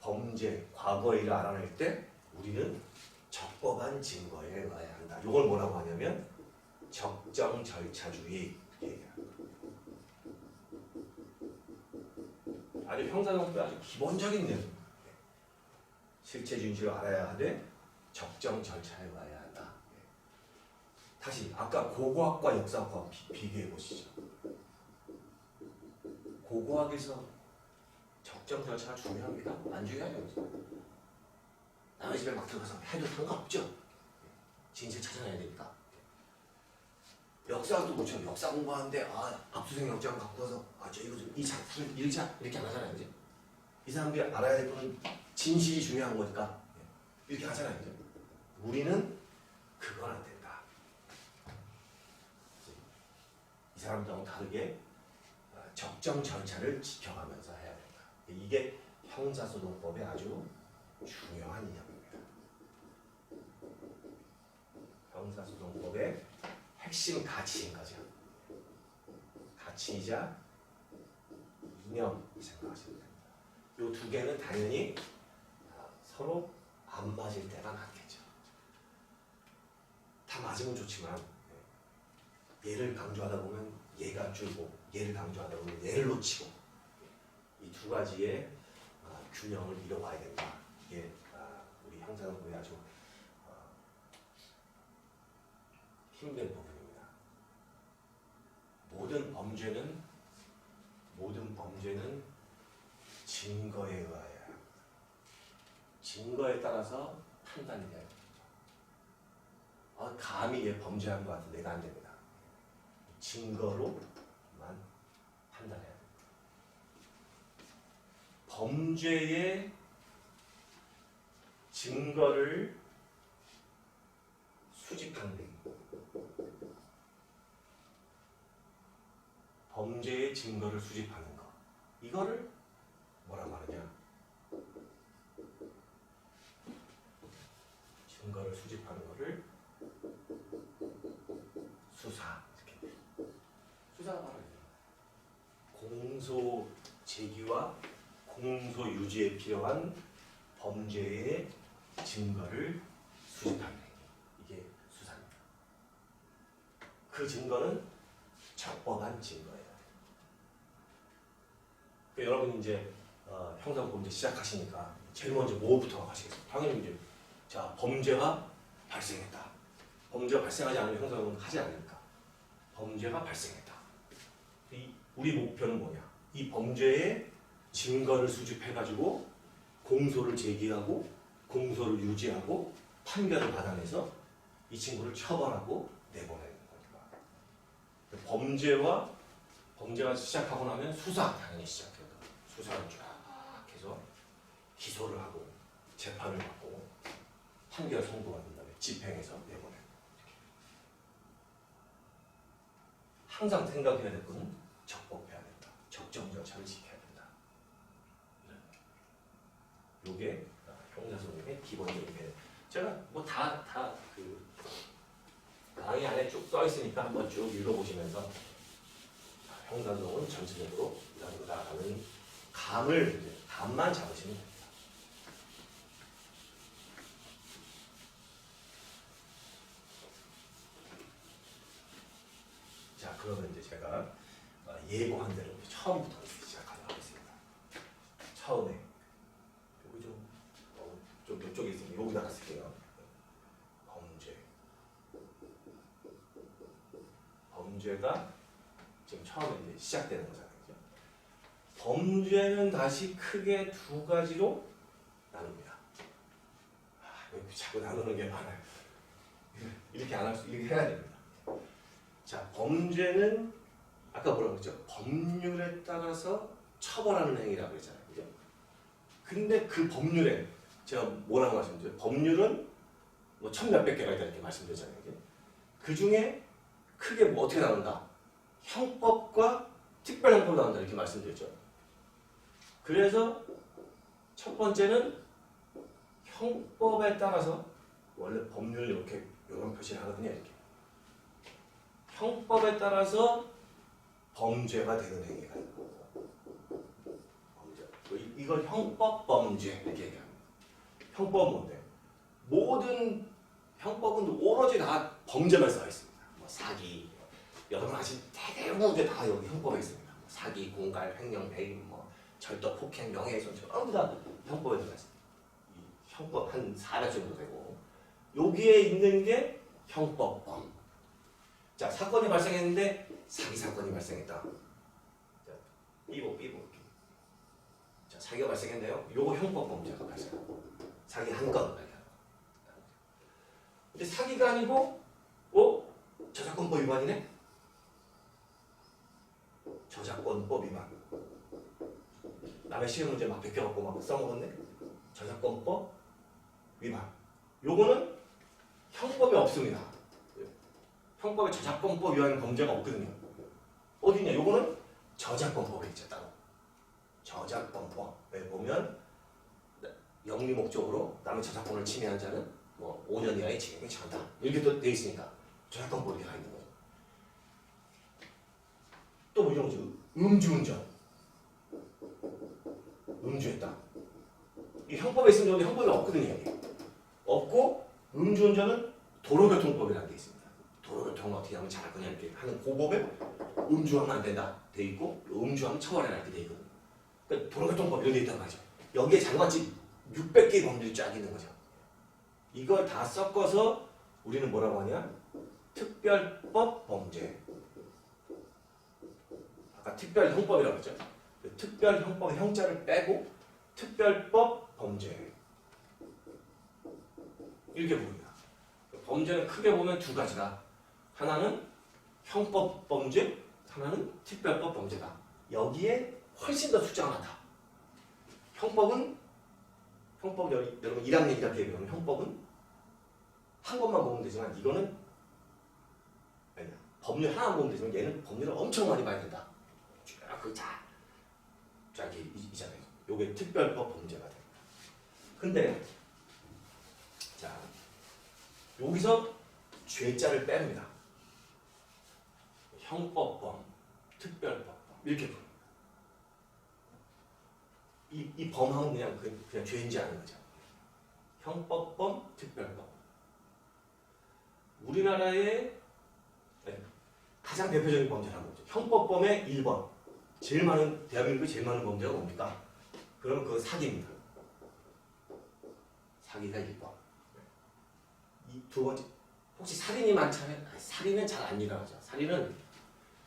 A: 범죄, 과거의 일을 알아낼 때 우리는 적법한 증거에 의해야 한다. 이걸 뭐라고 하냐면 적정 절차주의 이렇게 얘기합니다. 아주 형사정법의 아주 기본적인 내용. 실체 준실을 알아야 하되 적정 절차에 의해야 한다. 다시 아까 고고학과 역사학과 비교해 보시죠. 고고학에서 적정 절차가 중요합니다. 안 중요하죠. 남의 집에 막 들어가서 해도 상관없죠. 진실 찾아내야 되니까. 역사도 그렇죠. 역사 공부하는데 압수수색 영장 갖고 와서 저 이거 좀 이 작품을 읽자 이렇게 안 하잖아요. 그죠? 이 사람들이 알아야 될 거는 진실이 중요한 거니까 이렇게 하잖아요. 그죠? 우리는 그건 안 된다. 이 사람들하고 다르게 적정 절차를 지켜가면서 해야 된다. 이게 형사소송법의 아주 중요한 이념입니다. 형사소송법의 핵심 가치인 거죠. 가치이자 이념이 생각하시면 됩니다. 이 두 개는 당연히 서로 안 맞을 때가 많겠죠. 다 맞으면 좋지만 얘를 강조하다 보면 얘가 줄고 얘를 강조하다 보면 얘를 놓치고 이 두 가지의 균형을 이뤄봐야 된다. 이게 우리 형사소송법의 아주 힘든 부분입니다. 모든 범죄는 증거에 의하여 증거에 따라서 판단이 돼야 됩니다. 감히 얘 범죄한 것 같은데 내가 안 됩니다. 증거로만 판단해야 됩니다. 범죄의 증거를 수집하는 데 범죄의 증거를 수집하는 것 이거를 뭐라고 하느냐? 증거를 수집하는 거를 수사 이렇게 수사가 바로 공소 제기와 공소 유지에 필요한 범죄의 증거를 수집하는 이게 수사입니다. 그 증거는 적법한 증거예요. 여러분 이제 형사법 이제 시작하시니까 제일 먼저 뭐부터 하시겠어요? 당연히 이제 자 범죄가 발생했다. 범죄가 발생하지 않으면 형사법은 하지 않으니까 범죄가 발생했다. 우리 목표는 뭐냐? 이 범죄의 증거를 수집해가지고 공소를 제기하고 공소를 유지하고 판결을 받아내서 이 친구를 처벌하고 내보내는 거니까. 범죄가 시작하고 나면 수사 당연히 시작해요. 수사를 쫙 해서 기소를 하고 재판을 받고 판결 선고가 된 다음에 집행해서 내보내는 항상 생각해야 될 것은 적법해야 된다. 적정 절차를 지켜야 된다. 이게 형사소송의 기본적인 개념. 제가 뭐 다 그 강의 안에 쭉 써 있으니까 한번 쭉 읽어보시면서 형사소송은 전체적으로 이런 거다라는 감만 잡으시면 됩니다. 자, 그러면 이제 제가 예고한 대로 처음부터 시작하도록 하겠습니다. 처음에 여기 좀 이쪽에 있으면 여기다가 쓸게요. 범죄가 지금 처음에 이제 시작되는 거잖아요. 그죠? 범죄는 다시 크게 두 가지로 나눕니다. 왜 자꾸 나누는 게 많아요. 이렇게 안 할 수, 이렇게 해야 됩니다. 자, 범죄는 아까 뭐라고 했죠? 법률에 따라서 처벌하는 행위라고 했잖아요. 그죠? 근데 그 법률에 제가 뭐라고 말씀드렸죠? 법률은 뭐 천몇백 개가 있다 이렇게 말씀드렸잖아요. 그죠? 그 중에 크게 뭐 어떻게 나눈다? 형법과 특별형법 나온다 이렇게 말씀드렸죠. 그래서 첫 번째는 형법에 따라서 원래 법률 이렇게 이런 표시를 하거든요. 이렇게 형법에 따라서 범죄가 되는 행위가 있고 범죄. 이걸 형법 범죄 이렇게 얘기합니다. 형법은 뭔데? 모든 형법은 오로지 다 범죄만 써 있습니다. 뭐 사기, 여러분 아신 대부분 다 여기 형법에 있습니다. 뭐 사기, 공갈, 횡령, 배임, 뭐 절도, 폭행, 명예훼손 전부 다 형법에 들어가 있습니다. 이 형법 한 400 정도 되고 여기에 있는 게 형법범. 자, 사건이 발생했는데 사기 사건이 발생했다. 자, 삐보. 자, 사기가 발생했네요. 요거 형법범죄가 발생하고 사기 한 건 발견. 근데 사기가 아니고 저작권법 위반이네? 저작권법 위반. 남의 시험 문제 막 베껴갖고 막 써먹었네? 저작권법 위반. 요거는 형법에 없습니다. 형법에 저작권법 위반 범죄가 없거든요. 어디냐? 요거는 저작권법에 있죠, 따로. 저작권법에 보면 영리 목적으로 남의 저작권을 침해한 자는 뭐 5년 이하의 징역에 처한다. 이렇게 또 돼 있으니까 저작권법이 가 있는 거죠. 또 뭐 이런 거죠. 음주운전. 음주했다. 이 형법에 있으면 여기 형법이 없거든요. 여기. 없고 음주운전은 도로교통법이라는 게 있습니다. 도로교통을 어떻게 하면 잘할 거냐 이렇게 하는 고법에 음주하면 안 된다 돼 있고 음주하면 처벌해라 이렇게 돼 있거든요. 그러니까 도로교통법 이런 게 있단 말이죠. 여기에 장관치 600개의 법률이 쫙 있는 거죠. 이걸 다 섞어서 우리는 뭐라고 하냐? 특별법 범죄. 아까 특별형법이라고 했죠. 특별형법의 형자를 빼고 특별법 범죄. 이렇게 부릅니다. 범죄는 크게 보면 두 가지다. 하나는 형법 범죄, 하나는 특별법 범죄다. 여기에 훨씬 더 숫자가 많다. 형법 여러분 1학년 2학기에 배우면 형법은 한 것만 보면 되지만 이거는 아니야. 법률 하나만 보면 되지만 얘는 법률을 엄청 많이 봐야 된다. 쫙 이잖아요. 요게 특별법 범죄가 됩니다. 근데 자 여기서 죄자를 뺍니다. 형법범, 특별법범 이렇게 부릅니다. 이 범하면 그냥 죄인지 아는 거죠. 형법범, 특별법. 우리나라의 가장 대표적인 범죄라는 거죠. 형법범의 1번. 대한민국에 제일 많은 범죄가 뭡니까? 그러면 그건 사기입니다. 사기가 1번. 이 두 번째. 혹시 살인이 많잖아요. 살인은 잘 안 일어나죠. 살인은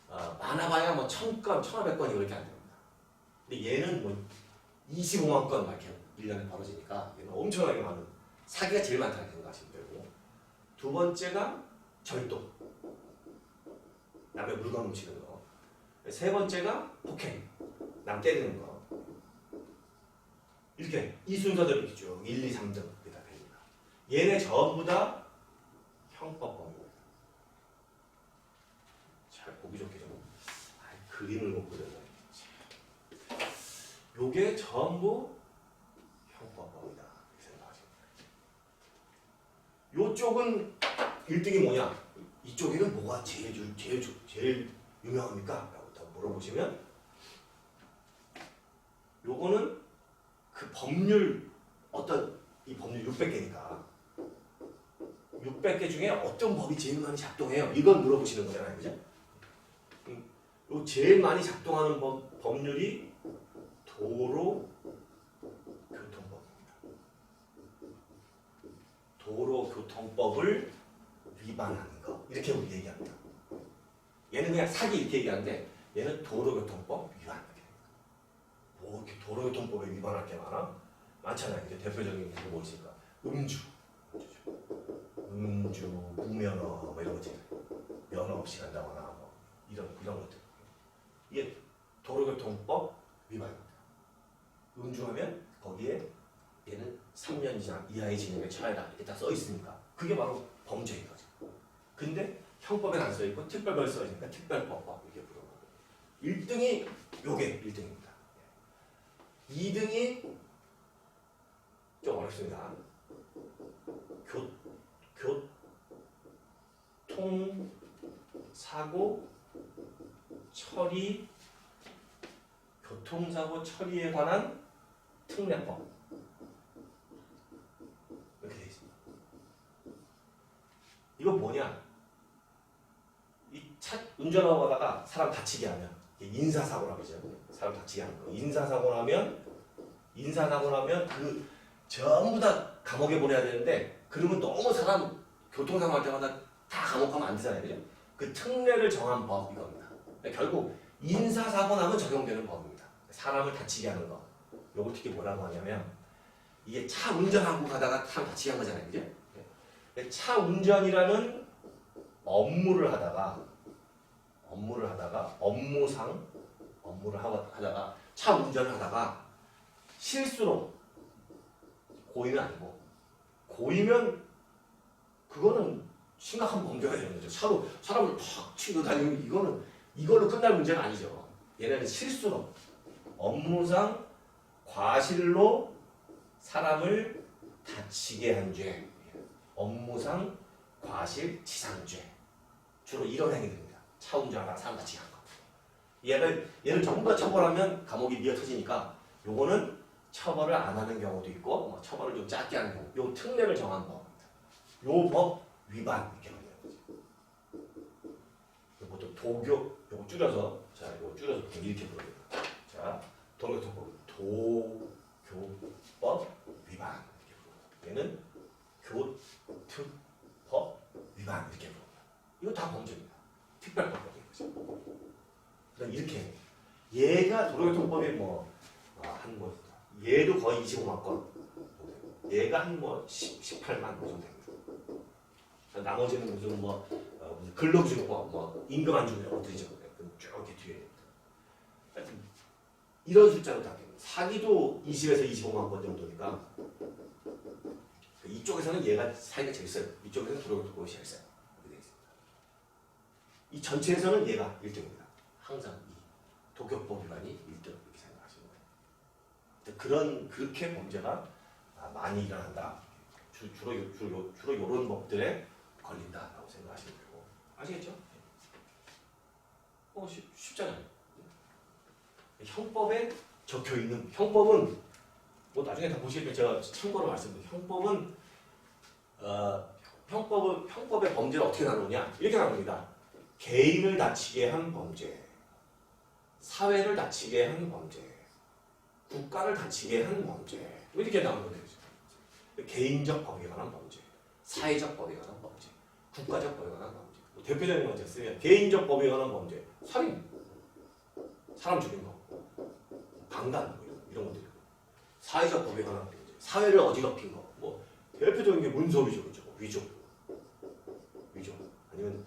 A: 많아봐야 뭐 1000건, 1500건이 그렇게 안 됩니다. 근데 얘는 뭐 25만 건 막 이렇게 1년에 벌어지니까 얘는 엄청나게 많은 사기가 제일 많다는 생각하시면 되고 두 번째가 절도 남의 물건 훔치는 거 세 번째가 폭행 남 때리는 거 이렇게 이 순서대로 이렇게 쭉 1, 2, 3등 이렇게 다 됩니다. 얘네 전부 다 형법범입니다. 잘 보기 좋게 좀 그림을 못 그려요. 요게 전부 형법범이다 이렇게 생각하시면 돼요. 요쪽은 1등이 뭐냐? 이쪽에는 뭐가 제일 유명합니까? 라고 더 물어보시면 요거는 그 법률 이 법률 600개니까 600개 중에 어떤 법이 제일 많이 작동해요? 이걸 물어보시는 거잖아요. 그죠? 요 제일 많이 작동하는 법률이 도로교통법입니다. 도로교통법을 위반하는 거 이렇게 우리 얘기합니다. 얘는 그냥 사기 이렇게 얘기하는데 얘는 도로교통법 위반 이렇게 됩니다. 뭐 이렇게 도로교통법에 위반할 게 많잖아요. 이제 대표적인 게 뭐 있을까? 음주, 무면허 뭐 이런 거지. 면허 없이 간다거나 뭐 이런 것들. 이게 도로교통법 위반입니다. 음주하면 거기에 얘는 3년 이하의 징역에 처해라 이렇게 딱 써 있으니까 그게 바로 범죄인 거죠. 근데 형법에 안 써 있고 특별법에 써 있으니까 특별법법 이렇게 부르고 1등이 요게 1등입니다. 2등이 좀 어렵습니다. 교통사고 처리에 관한 특례법 이렇게 되어 있습니다. 이거 뭐냐? 이 차 운전하고 가다가 사람 다치게 하면 인사사고라고 그러죠. 사람 다치게 하는 거. 인사사고 나면 그 전부 다 감옥에 보내야 되는데 그러면 너무 사람 교통사고 할 때마다 다 감옥 가면 안 되잖아요. 그죠? 그 특례를 정한 법 이겁니다. 그러니까 결국 인사사고 나면 적용되는 법입니다. 사람을 다치게 하는 거. 요걸 특히 뭐라고 하냐면 이게 차 운전하고 가다가 사람 다치게 한 거잖아요. 그죠? 차 운전이라는 업무를 하다가 업무를 하다가 차 운전을 하다가 실수로 고의는 아니고 고의면 그거는 심각한 범죄가 되는 거죠. 차로 사람을 팍 치고 다니면 이걸로 끝날 문제는 아니죠. 얘네는 실수로 업무상 과실로 사람을 다치게 한 죄, 업무상 과실치상죄 주로 이런 행위들입니다. 차 운전하다가 사람 다치게 한 거. 얘를 전부 다 처벌하면 감옥이 미어 터지니까 요거는 처벌을 안 하는 경우도 있고 뭐 처벌을 좀 작게 하는 경우 요 특례를 정한 법입니다. 요 법 위반 이렇게 하는 거죠. 보통 도교 요거 줄여서 이거 줄여서 이렇게 부르요. 자 도교특법 도교법 위반 이렇게 부르고 얘는 교특법 위반 이렇게 부릅니다. 이거 다 범죄입니다. 특별법인 거죠. 그럼 이렇게 얘가 도로교통법에 얘도 거의 25만 건, 얘가 한 18만 건 정도 됩니다. 나머지는 무슨 무슨 근로기준법, 임금 안 주는 것들이죠. 쭉 이렇게 뒤에 하여튼 이런 숫자로 다 됩니다. 사기도 20에서 25만 건 정도니까 이쪽에서는 얘가 사기가 제일 세요. 이쪽에서는 도로교통법이 제일 세요. 이 전체에서는 얘가 1등입니다. 항상 이 도교법 위반이 1등 이렇게 생각하시는 거예요. 그렇게 범죄가 많이 일어난다. 주로 이런 법들에 걸린다라고 생각하시면 되고 아시겠죠? 쉽잖아요. 형법에 적혀 있는 형법은 나중에 다 보시겠지만 제가 참고로 말씀드릴게요. 형법의 범죄를 어떻게 나누냐? 이렇게 나눕니다. 개인을 다치게 한 범죄, 사회를 다치게 한 범죄, 국가를 다치게 한 범죄 이렇게 나오는 거죠. 개인적 법에 관한 범죄, 사회적 법에 관한 범죄, 국가적 법에 관한 범죄. 대표적인 건 쓰면 개인적 법에 관한 범죄, 살인, 사람 죽인 거, 강간 이런 것들. 사회적 법에 관한 범죄, 사회를 어지럽힌 거, 대표적인 게 문서위조, 위조, 아니면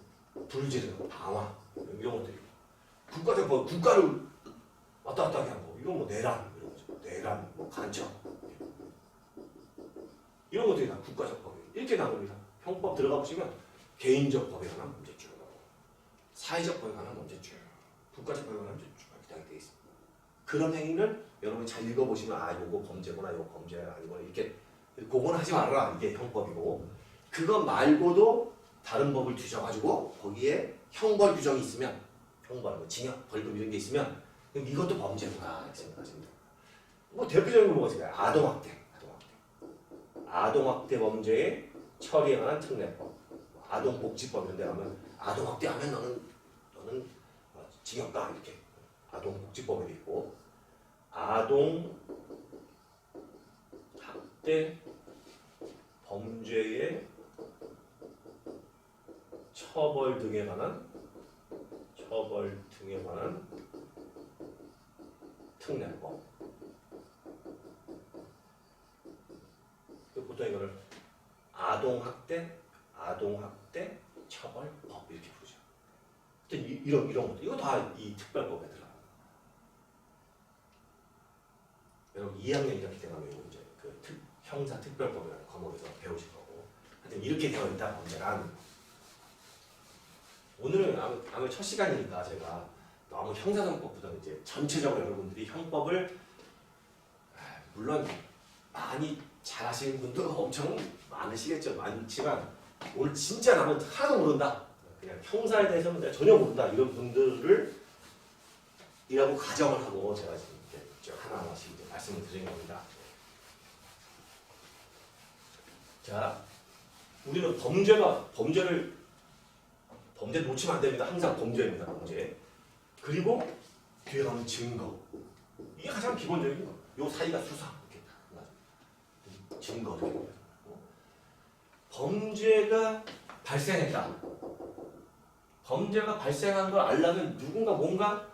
A: 불지르, 방화 이런 것들이. 국가적 법, 국가를 왔다 갔다 하게 한 거, 이건 내란 이런 거죠. 내란, 간첩 이런 것들이 다 국가적 법이에요. 이렇게 나눕니다. 형법 들어가 보시면 개인적 법에 관한 범죄죄, 사회적 법에 관한 범죄죄, 국가적 법에 관한 범죄죄 이렇게 되어 있습니다. 그런 행위를 여러분이 잘 읽어보시면 요거 범죄구나, 요거 범죄 아니구나 이렇게 그건 하지 말아라 이게 형법이고 그것 말고도 다른 법을 뒤져가지고 거기에 형벌 규정이 있으면 형벌, 징역, 벌금 이런 게 있으면 이것도 범죄구나 이렇게 생각하시면 됩니다. 대표적인 건 뭐가 있을까요? 아동학대 범죄의 처리에 관한 특례법, 아동복지법 이런 데 가면 아동학대하면 너는 징역가 이렇게 아동복지법에 돼 있고 아동학대 범죄의 처벌 등에 관한 특례법. 보통 이거를 아동학대 처벌법 이렇게 부르죠. 이런 것들 이거 다 이 특별법에 들어갑니다. 여러분 2학년 1학기 때 가면 이제 형사 특별법이라는 과목에서 배우실 거고 하여튼 이렇게 되어 있다 범죄란. 오늘은 아무 첫 시간이니까 제가 너무 형사정법보다 이제 전체적으로 여러분들이 형법을 물론 많이 잘하시는 분도 엄청 많으시겠죠. 많지만 오늘 진짜 나는 하나도 모른다. 그냥 형사에 대해서는 내가 전혀 모른다. 이런 분들을 이라고 가정을 하고 제가 지금 이렇게 하나하나씩 이제 말씀을 드리는 겁니다. 자, 우리는 범죄를 범죄 놓치면 안 됩니다. 항상 범죄입니다. 범죄. 그리고 뒤에 가면 증거. 이게 가장 기본적인 거. 요 사이가 수사. 이렇게 증거. 이렇게. 범죄가 발생했다. 범죄가 발생한 걸 알려면 누가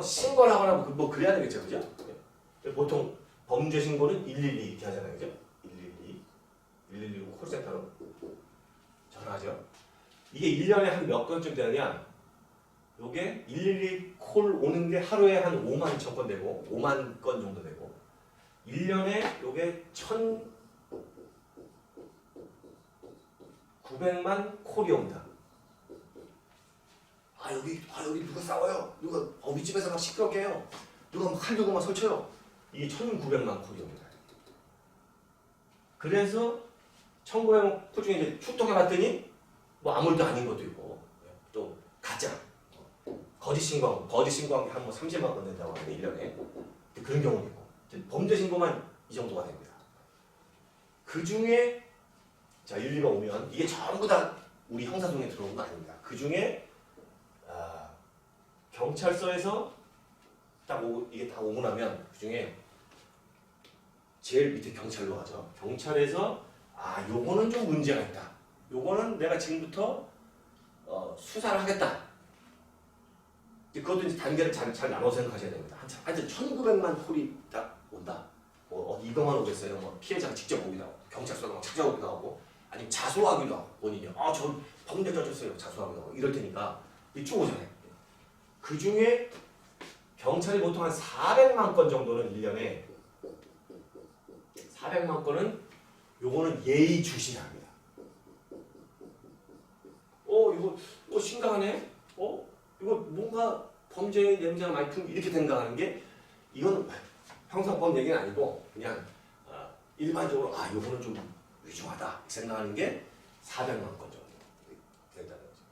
A: 신고를 하거나 뭐 그래야 되겠죠, 그죠? 보통 범죄 신고는 112 이렇게 하잖아요, 그죠? 112 콜센터로 전화하죠. 이게 1년에 한 몇 건쯤 되느냐? 요게 112 콜 오는 게 하루에 한 5만 천 건 되고 5만 건 정도 되고 1년에 요게 1,900만 콜이 옵니다. 여기 누가 싸워요? 누가 우리 집에서 막 시끄럽게 해요? 누가 막 칼들고 막 설쳐요? 이게 1,900만 콜이 옵니다. 그래서 1,900만 콜 중에 이제 출동해 봤더니 뭐 아무 일도 아닌 것도 있고 또 가짜 거짓 신고한 게 한 뭐 30만 건 된다고 하는데 1년에 그런 경우도 있고 범죄 신고만 이 정도가 됩니다. 그 중에 자 112가 오면 이게 전부 다 우리 형사소송에 들어오는 거 아닙니다. 그 중에 경찰서에서 이게 다 오고 나면 그 중에 제일 밑에 경찰로 가죠. 경찰에서 요거는 좀 문제가 있다. 요거는 내가 지금부터 수사를 하겠다. 그것도 이제 단계를 잘 나눠 생각하셔야 됩니다. 한 1,900만 콜이 딱 온다. 이거만 오겠어요. 뭐 피해자가 직접 오기도 하고, 경찰서가 찾아오기도 하고, 아니면 자수하기도 하고, 본인이 저 범죄 저질렀어요. 자수하기도 하고 이럴 테니까 쭉 오잖아요. 그 중에 경찰이 보통 한 400만 건 정도는 1년에 400만 건은 요거는 예의주시합니다. 이거 심각하네. 이거 뭔가 범죄의 냄새가 많이 이렇게 생각하는 게 이건 형사법 얘기는 아니고 그냥 일반적으로 요거는 좀 위중하다 생각하는 게 400만 건 정도 된다는 거죠.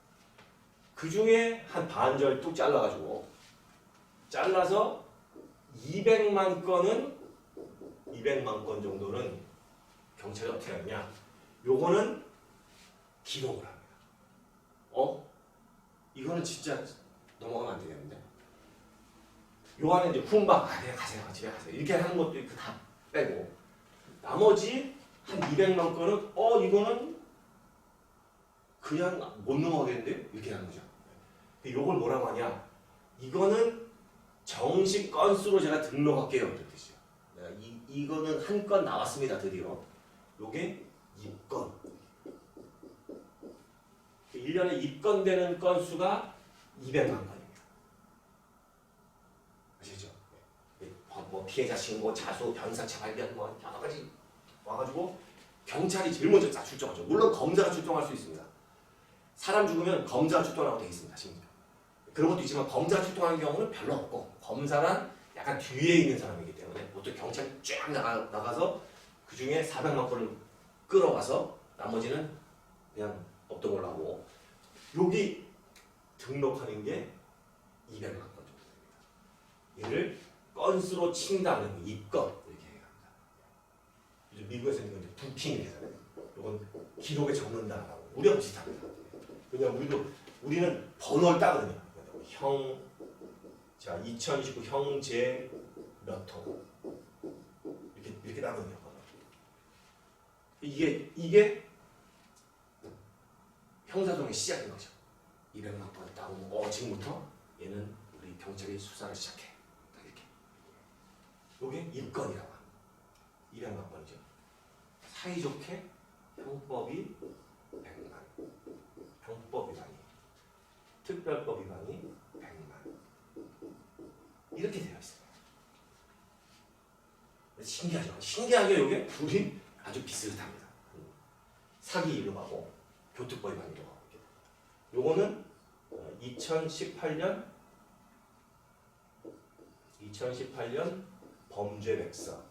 A: 그 중에 한 반절 뚝 잘라서 200만 건 정도는 경찰이 어떻게 하느냐? 요거는 기록을 합니다. 이거는 진짜 넘어가면 안 되겠는데. 요 안에 이제 훈방, 그냥 가세요, 집에 가세요. 이렇게 하는 것도 있고 다 빼고 나머지 한 200만 건은 이거는 그냥 못 넘어가겠는데 이렇게 하는 거죠. 요걸 뭐라고 하냐? 이거는 정식 건수로 제가 등록할게요. 이런 뜻이에요. 이거는 한 건 나왔습니다. 드디어. 요게 입건. 1년에 입건되는 건수가 200만 건입니다. 아시죠? 뭐 피해자 신고, 자수, 변사체 발견 뭐 여러 가지 와가지고 경찰이 제일 먼저 다 출동하죠. 물론 검사가 출동할 수 있습니다. 사람 죽으면 검사가 출동하라고 되어 있습니다. 심지어. 그런 것도 있지만 검사가 출동하는 경우는 별로 없고 검사란 약간 뒤에 있는 사람이기 때문에 보통 경찰이 쫙 나가서 그 중에 400만 건을 끌어가서 나머지는 그냥 없던 걸로 하고 여기 등록하는 게 200만 건 정도 됩니다. 얘를 건수로 친다는 거, 입건 이렇게 얘기합니다. 요즘 미국에서 이건 이제 부킹이라고 하잖아요. 이건 기록에 적는다라고. 우리가 비슷합니다. 왜냐면 우리는 번호를 따거든요. 자 2029 형제 몇 호 이렇게 따거든요. 이게 형사소송의 시작인 거죠. 200만 건 따고 지금부터 얘는 우리 경찰이 수사를 시작해. 이렇게. 요게 입건이라고 합니다. 200만 건이죠. 사이좋게 형법이 100만, 형법 위반이, 특별법 위반이 100만 이렇게 되어 있습니다. 신기하죠? 신기하게 요게 둘이 아주 비슷합니다. 사기 위반하고 교특법 위반이라고 하고 요거는 2018년 범죄백서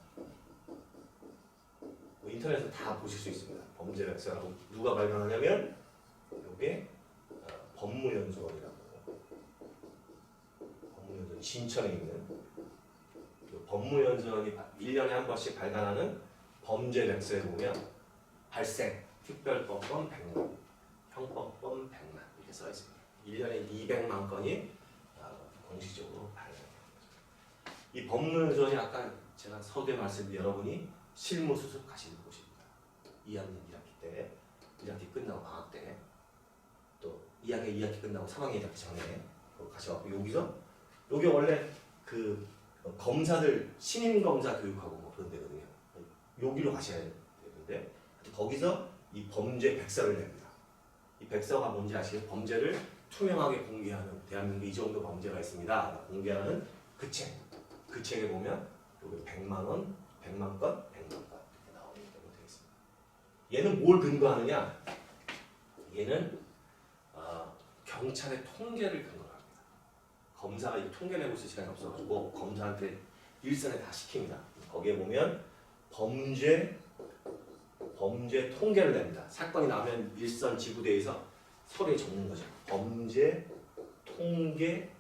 A: 인터넷에서 다 보실 수 있습니다. 범죄백서라고 누가 발간하냐면 요게 법무연수원이라고 법무연수원 진천에 있는 법무연수원이 1년에 한 번씩 발간하는 범죄백서에 보면 발생 특별법범 100만 형법범 100만 이렇게 써 1년에 200만 건이 공식적으로 발행됩니다. 이 법문서는 아까 제가 서두에 말씀드린 여러분이 실무 수습하시는 곳입니다. 2학년 1학기 때, 1학기 끝나고 방학 때, 또 2학기 끝나고 3학년 1학기 전에 가셔갖고 여기 원래 그 검사들 신임 검사 교육하고 뭐 그런 데거든요. 여기로 가셔야 되는데 거기서 이 범죄 백서를 냅니다. 이 백서가 뭔지 아시겠어요? 범죄를 투명하게 공개하는 대한민국 이 정도 범죄가 있습니다. 공개하는 그 책. 그 책에 보면 여기 100만 건, 100만 건 이렇게 나오는 대로 되어 있습니다. 얘는 뭘 근거하느냐? 얘는 경찰의 통계를 근거로 합니다. 검사가 이 통계 내고 있을 시간이 없어가지고 검사한테 일선에 다 시킵니다. 거기에 보면 범죄 통계를 냅니다. 사건이 나면 일선 지구대에서 서류에 적는 거죠. 범죄 통계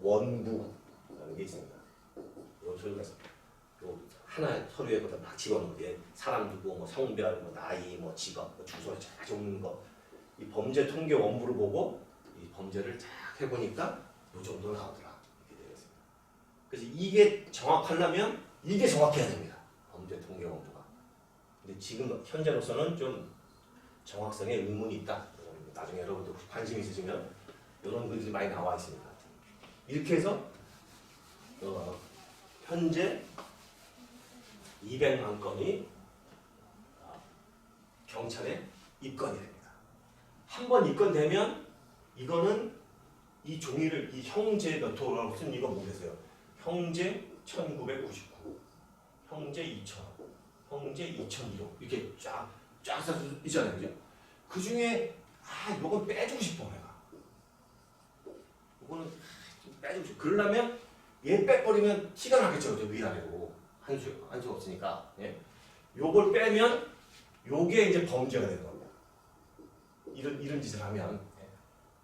A: 원부라는 게 있습니다. 이 서류가 있습니다. 요 하나 서류에 막 집어넣는 게 사람 누구, 뭐 성별, 뭐 나이, 뭐 직업, 뭐 주소 쫙 적는 거. 이 범죄 통계 원부를 보고 이 범죄를 쫙 해보니까 이 정도 나오더라. 이렇게 되어 있습니다. 그래서 이게 정확하려면 이게 정확해야 됩니다. 범죄 통계 원부가. 근데 지금 현재로서는 좀 정확성에 의문이 있다. 나중에 여러분들 관심 있으시면 이런 글들이 많이 나와 있습니다. 이렇게 해서 현재 200만 건이 경찰에 입건이 됩니다. 한 번 입건되면 이거는 이 종이를 이 형제 몇 호라고 쓴 이거 모르겠어요. 형제 1999, 형제 2000, 형제 2002호 이렇게 쫙 써서 있잖아요, 그죠? 그 중에 이건 빼주고 싶어 내가. 이거는 좀 빼주고 싶어. 그러려면 얘 빼버리면 티가 나겠죠, 그죠? 위아래로 한 수가 없으니까. 예? 요걸 빼면 요게 이제 범죄가 되는 겁니다. 이런 짓을 하면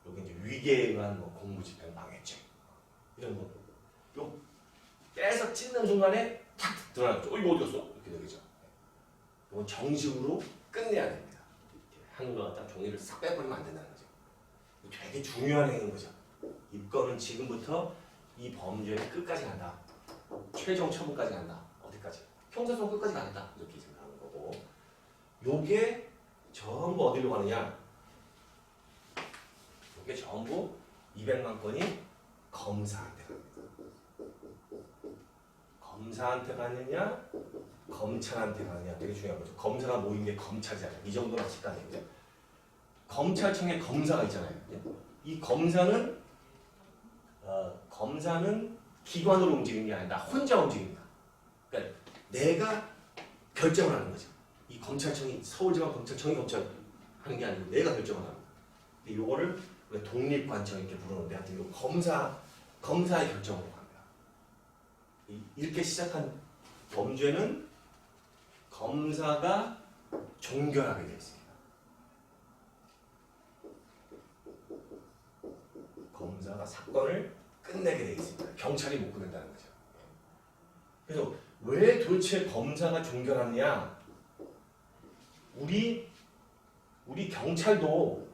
A: 요게 이제 위계에 의한 뭐 공무집행 방해죄 이런 거. 요 빼서 찢는 순간에 탁 드러나죠. 이거 어디 갔어? 이렇게 되겠죠. 이건 정식으로 끝내야 됩니다. 하는 거 갖다 종이를 싹 빼버리면 안 된다는 거죠. 되게 중요한 행위인 거죠. 입건은 지금부터 이 범죄를 끝까지 간다. 최종 처분까지 간다. 어디까지? 형사소송 끝까지 간다. 이렇게 생각하는 거고. 요게 전부 어디로 가느냐? 요게 전부 200만 건이 검사한테 갑니다. 검사한테 가느냐? 검찰한테 가느냐? 되게 중요한 거죠. 검사가 모인 게 검찰이잖아요. 이 정도는 아실 거 아니에요. 검찰청에 검사가 있잖아요. 이 검사는 기관으로 움직이는 게 아니라 나 혼자 움직입니다. 그러니까 내가 결정을 하는 거죠. 이 검찰청이 서울지방검찰청이 하는 게 아니고 내가 결정을 합니다. 근데 이거를 독립관청 이렇게 부르는데 하여튼 이 검사의 결정으로 갑니다. 이렇게 시작한 범죄는 검사가 종결하게 되어 있습니다. 검사가 사건을 끝내게 되어 있습니다. 경찰이 못 끝낸다는 거죠. 그래서 왜 도대체 검사가 종결하느냐? 우리 경찰도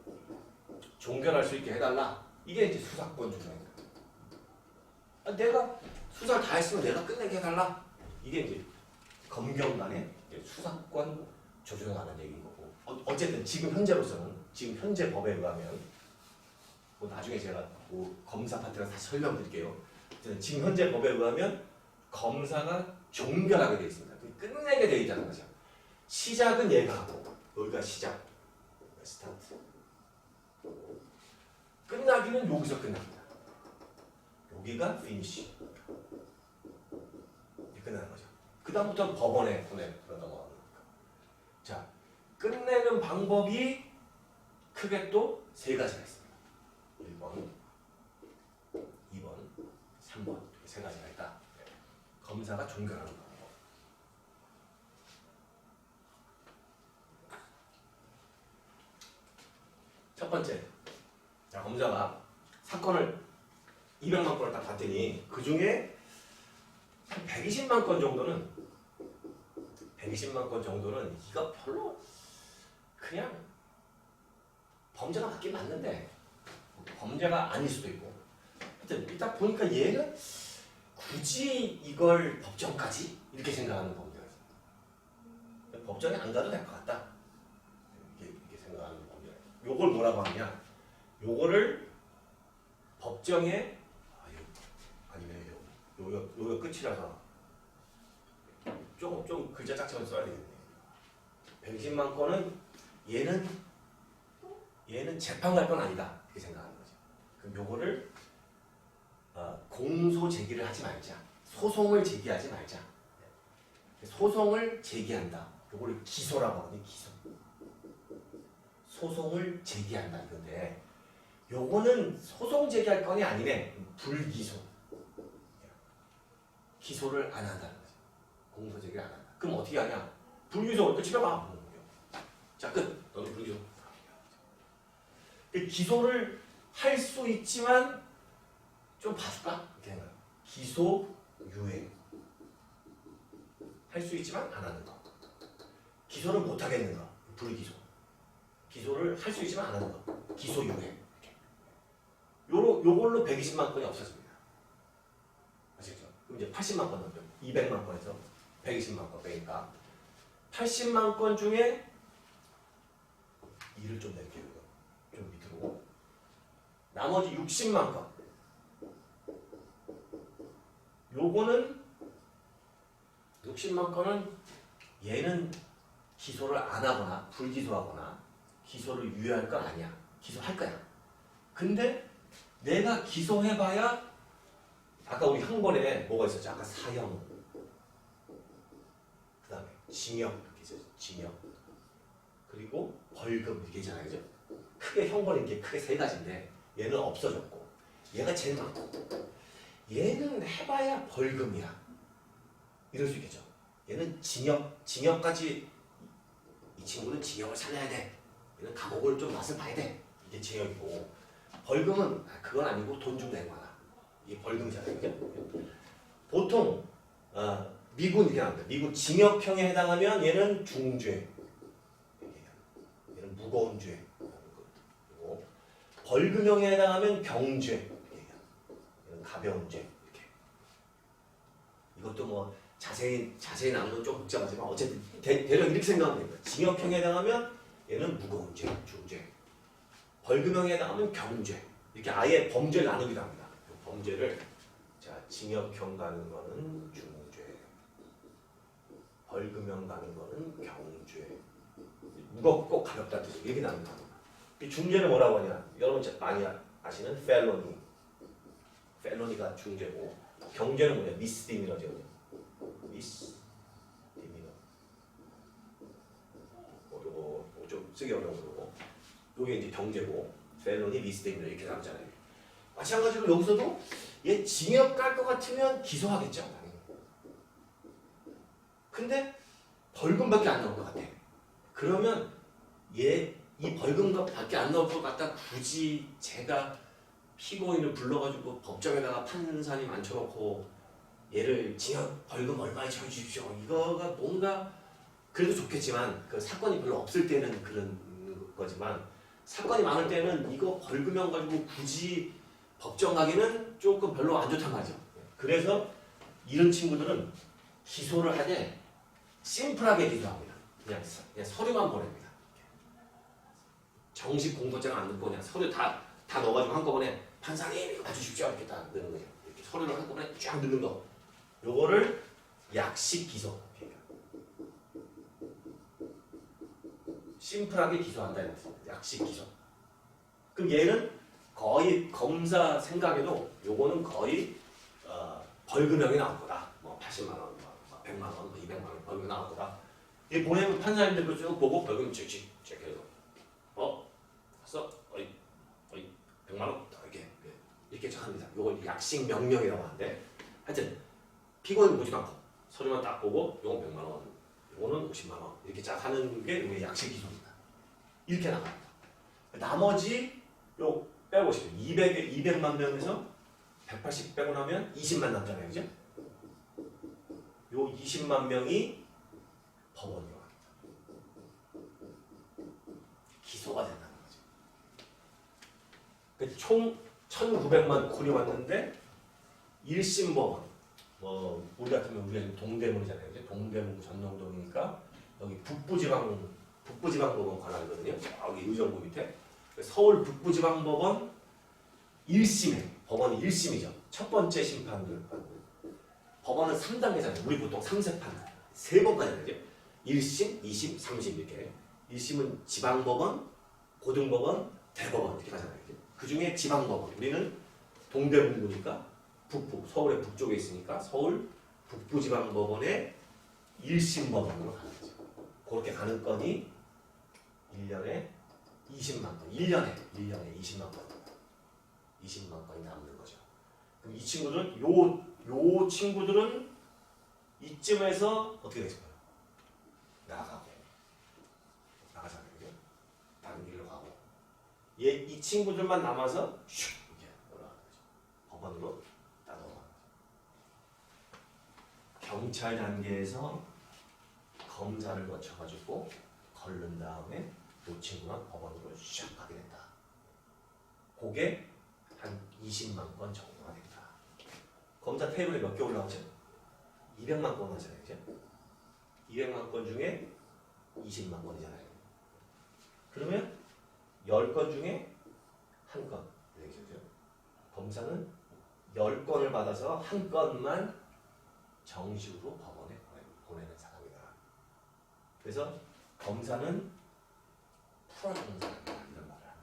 A: 종결할 수 있게 해달라. 이게 이제 수사권 조정입니다. 내가 수사를 다 했으면 내가 끝내게 해달라. 이게 이제 검경 간의 수사권 조정을 하는 얘기인 거고. 어쨌든 지금 현재 법에 의하면 뭐 나중에 제가 뭐 검사 파트를 다시 설명드릴게요. 지금 현재 법에 의하면 검사가 종결하게 되어 있습니다. 끝내게 되어 있다는 거죠. 시작은 얘가 하고 여기가 시작, 스타트. 끝나기는 여기서 끝납니다. 여기가 피니시. 끝나는 거죠. 그 다음부터 법원에 넘어가는 거니까. 자, 끝내는 방법이 크게 또 세 가지가 있습니다. 1번, 2번, 3번 이렇게 세 가지가 있다. 검사가 종결하는 방법. 첫 번째, 자, 검사가 사건을 200만 건을 딱 봤더니 그 중에 한 120만 건 정도는 이거 별로 그냥 범죄가 맞긴 맞는데
B: 범죄가 아닐 수도 있고. 하여튼 일단 보니까 얘는 굳이 이걸 법정까지 이렇게 생각하는 범죄가 있어요. 법정에 안 가도 될 것 같다. 이렇게 생각하는 범죄가 있어요. 요걸 뭐라고 하냐? 요거를 법정에 아니면 요거 끝이라서 좀 글자 짝짝을 써야 되겠네. 120만 건은 얘는 재판 갈 건 아니다 이렇게 생각하는 거죠. 그럼 요거를 공소 제기를 하지 말자. 소송을 제기하지 말자. 소송을 제기한다. 요거를 기소라고 하거든요. 기소. 소송을 제기한다 이건데 요거는 소송 제기할 건이 아니네. 불기소. 기소를 안 한다는 거죠. 공소 제기를 안 한다. 그럼 어떻게 하냐? 불기소 끝 집에 가. 자 끝. 너는 불기소. 기소를 할 수 있지만 좀 봐줄까? 이렇게 해요. 기소 유예. 할 수 있지만 안 하는 거. 기소를 못 하겠는 거. 불기소. 기소를 할 수 있지만 안 하는 거. 기소 유예. 요걸로 120만 건이 없어집니다. 아시겠죠? 그럼 이제 80만 건 넘죠. 200만 건에서 120만 건 빼니까 80만 건 중에 일을 좀 낼게요. 좀 밑으로. 나머지 60만 건. 요거는 60만 건은 얘는 기소를 안 하거나 불기소하거나 기소를 유예할 건 아니야. 기소할 거야. 근데 내가 기소해봐야 아까 우리 항번에 뭐가 있었죠? 아까 사형, 그 다음에 징역 이렇게 있었죠. 징역 그리고 벌금 이렇게 있잖아요. 그죠? 크게 형벌인 게 크게 세 가지인데 얘는 없어졌고 얘가 제일 많고 얘는 해봐야 벌금이야. 이럴 수 있겠죠. 얘는 징역까지 이 친구는 징역을 살려야 돼. 얘는 감옥을 좀 맛을 봐야 돼. 이게 징역이고 벌금은 그건 아니고 돈 좀 내고 하나. 이게 벌금이잖아요. 그죠? 보통 미군 이렇게 나옵니다. 미군 징역형에 해당하면 얘는 중죄. 얘는 무거운 죄. 그리고 벌금형에 해당하면 병죄. 얘는 가벼운 죄. 이렇게. 이것도 뭐 자세히 나누면 좀 복잡하지만 어쨌든 대략 이렇게 생각하면 됩니다. 징역형에 해당하면 얘는 무거운 죄, 중죄. 벌금형에 해당하면 경죄. 이렇게 아예 범죄를 나누기도 합니다. 범죄를 자 징역형 가는 거는 중죄, 벌금형 가는 거는 경죄. 무겁고 가볍다는 뜻이 이렇게 나눕니다. 이 중죄는 뭐라고 하냐? 여러분 많이 아시는 펠로니. 펠로니가 중죄고 경죄는 뭐냐? 미스디미너죠. 미스디미너. 요거 좀 쓰기 어려운 거고. 요게 이제 경죄고 펠로니, 미스디미너 이렇게 나오잖아요. 마찬가지로 여기서도 얘 징역 갈 것 같으면 기소하겠죠. 근데 벌금밖에 안 나올 것 같아. 그러면 얘 이 벌금밖에 안 나올 것 같다. 굳이 제가 피고인을 불러가지고 법정에다가 판사님 앉혀놓고 얘를 징역 벌금 얼마에 쳐주십시오. 이거가 뭔가 그래도 좋겠지만 그 사건이 별로 없을 때는 그런 거지만 사건이 많을 때는 이거 벌금형 가지고 굳이 법정 가기는 조금 별로 안 좋단 말이죠. 그래서 이런 친구들은 기소를 하되 심플하게 기소합니다. 그냥 서류만 보냅니다. 정식 공소장 안 넣고 그냥 서류 다 넣어가지고 한꺼번에 판사님 이거 봐주십시오 이렇게 다 넣는 거죠. 이렇게 서류를 한꺼번에 쫙 넣는 거. 요거를 약식 기소. 심플하게 기소한다 이거죠. 약식 기소. 그럼 얘는 거의 검사 생각에도 요거는 거의 벌금형이 나올 거다. 뭐 80만 원, 100만 원, 200만 원 벌금 나올 거다. 이 보내면 판사님들 그 쭉 보고 벌금 체크해서 왔어? 어이 100만 원 이렇게 합니다. 요걸 약식 명령이라고 하는데 하여튼 피고인 보지도 않고 서류만 딱 보고 요건 100만 원, 요거는 50만 원 이렇게 쫙 하는 게 우리 약식 기소입니다. 이렇게 나갑니다. 나머지 요 빼보시면 200만 명에서 180 빼고 나면 20만 남잖아요. 그죠? 요 20만 명이 법원으로 갑니다. 기소가 된다는 거죠. 총 1,900만 콜이 왔는데 1심 법원 우리 같으면 우리가 지금 동대문이잖아요. 이제 동대문 전농동이니까 여기 북부지방법원 관할이거든요. 여기 의정부 밑에 서울 북부지방법원 1심에 법원이 1심이죠. 첫 번째 심판들 법원은 3단계잖아요. 우리 보통 3세판 3번까지 하죠. 1심, 2심, 3심 이렇게 1심은 지방법원, 고등법원, 대법원 이렇게 가잖아요. 그 중에 지방법원 우리는 동대문구니까 북부 서울의 북쪽에 있으니까 서울 북부지방법원의 1심 법원으로 가는 거죠. 그렇게 가는 건이 1년에 20만 건, 1년에 20만 건, 20만 건이 남는 거죠. 그럼 이 친구들은 요 친구들은 이쯤에서 어떻게 되겠어요? 나가잖아요. 그죠? 다른 길로 가고 이 친구들만 남아서 슉 이렇게 올라가는 거죠. 법원으로 다 넘어가는 거죠. 경찰 단계에서 검사를 거쳐가지고 걸른 다음에 이 친구만 법원으로 슉 가게 된다. 그게 한 20만 건 정도가 된다. 검사 테이블에 몇 개 올라오죠? 200만 건 하잖아요. 그죠? 200만 건 중에 20만 건이잖아요. 그러면 10건 중에 1건. 그죠? 검사는 10건을 받아서 한 건만 정식으로 법원에 보내는 사람이다. 그래서 검사는 풀어주는 사람이다. 이런 말을 하는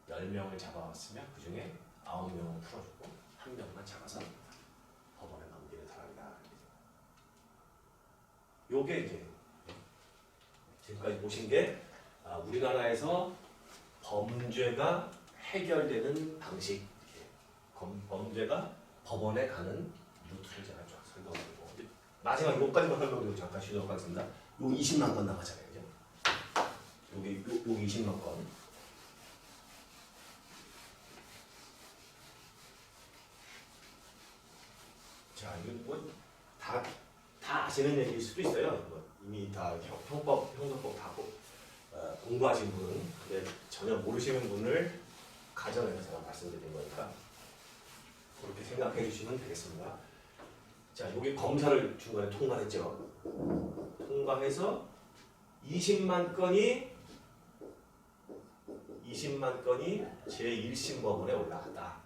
B: 거죠. 10명을 잡아왔으면 그 중에 9명을 풀어주고 1명만 잡아서 법원에 넘기는 사람이다. 요게 이제 지금까지 보신 게 우리나라에서 범죄가 해결되는 방식, 범죄가 법원에 가는 루트를 제가 쫙 설명드리고 마지막 요까지만 설명드리고 잠깐 쉬도록 하겠습니다. 요 20만 건 나가잖아요. 그죠? 여기 20만 건. 자, 이거 뭐 다 아시는 얘기일 수도 있어요. 뭐 이미 다 형법 다 공부하신 분은 근데 전혀 모르시는 분을 가정해서 제가 말씀드린 거니까 그렇게 생각해 주시면 되겠습니다. 자, 여기 검사를 중간에 통과했죠. 통과해서 20만 건이 제1심 법원에 올라갔다.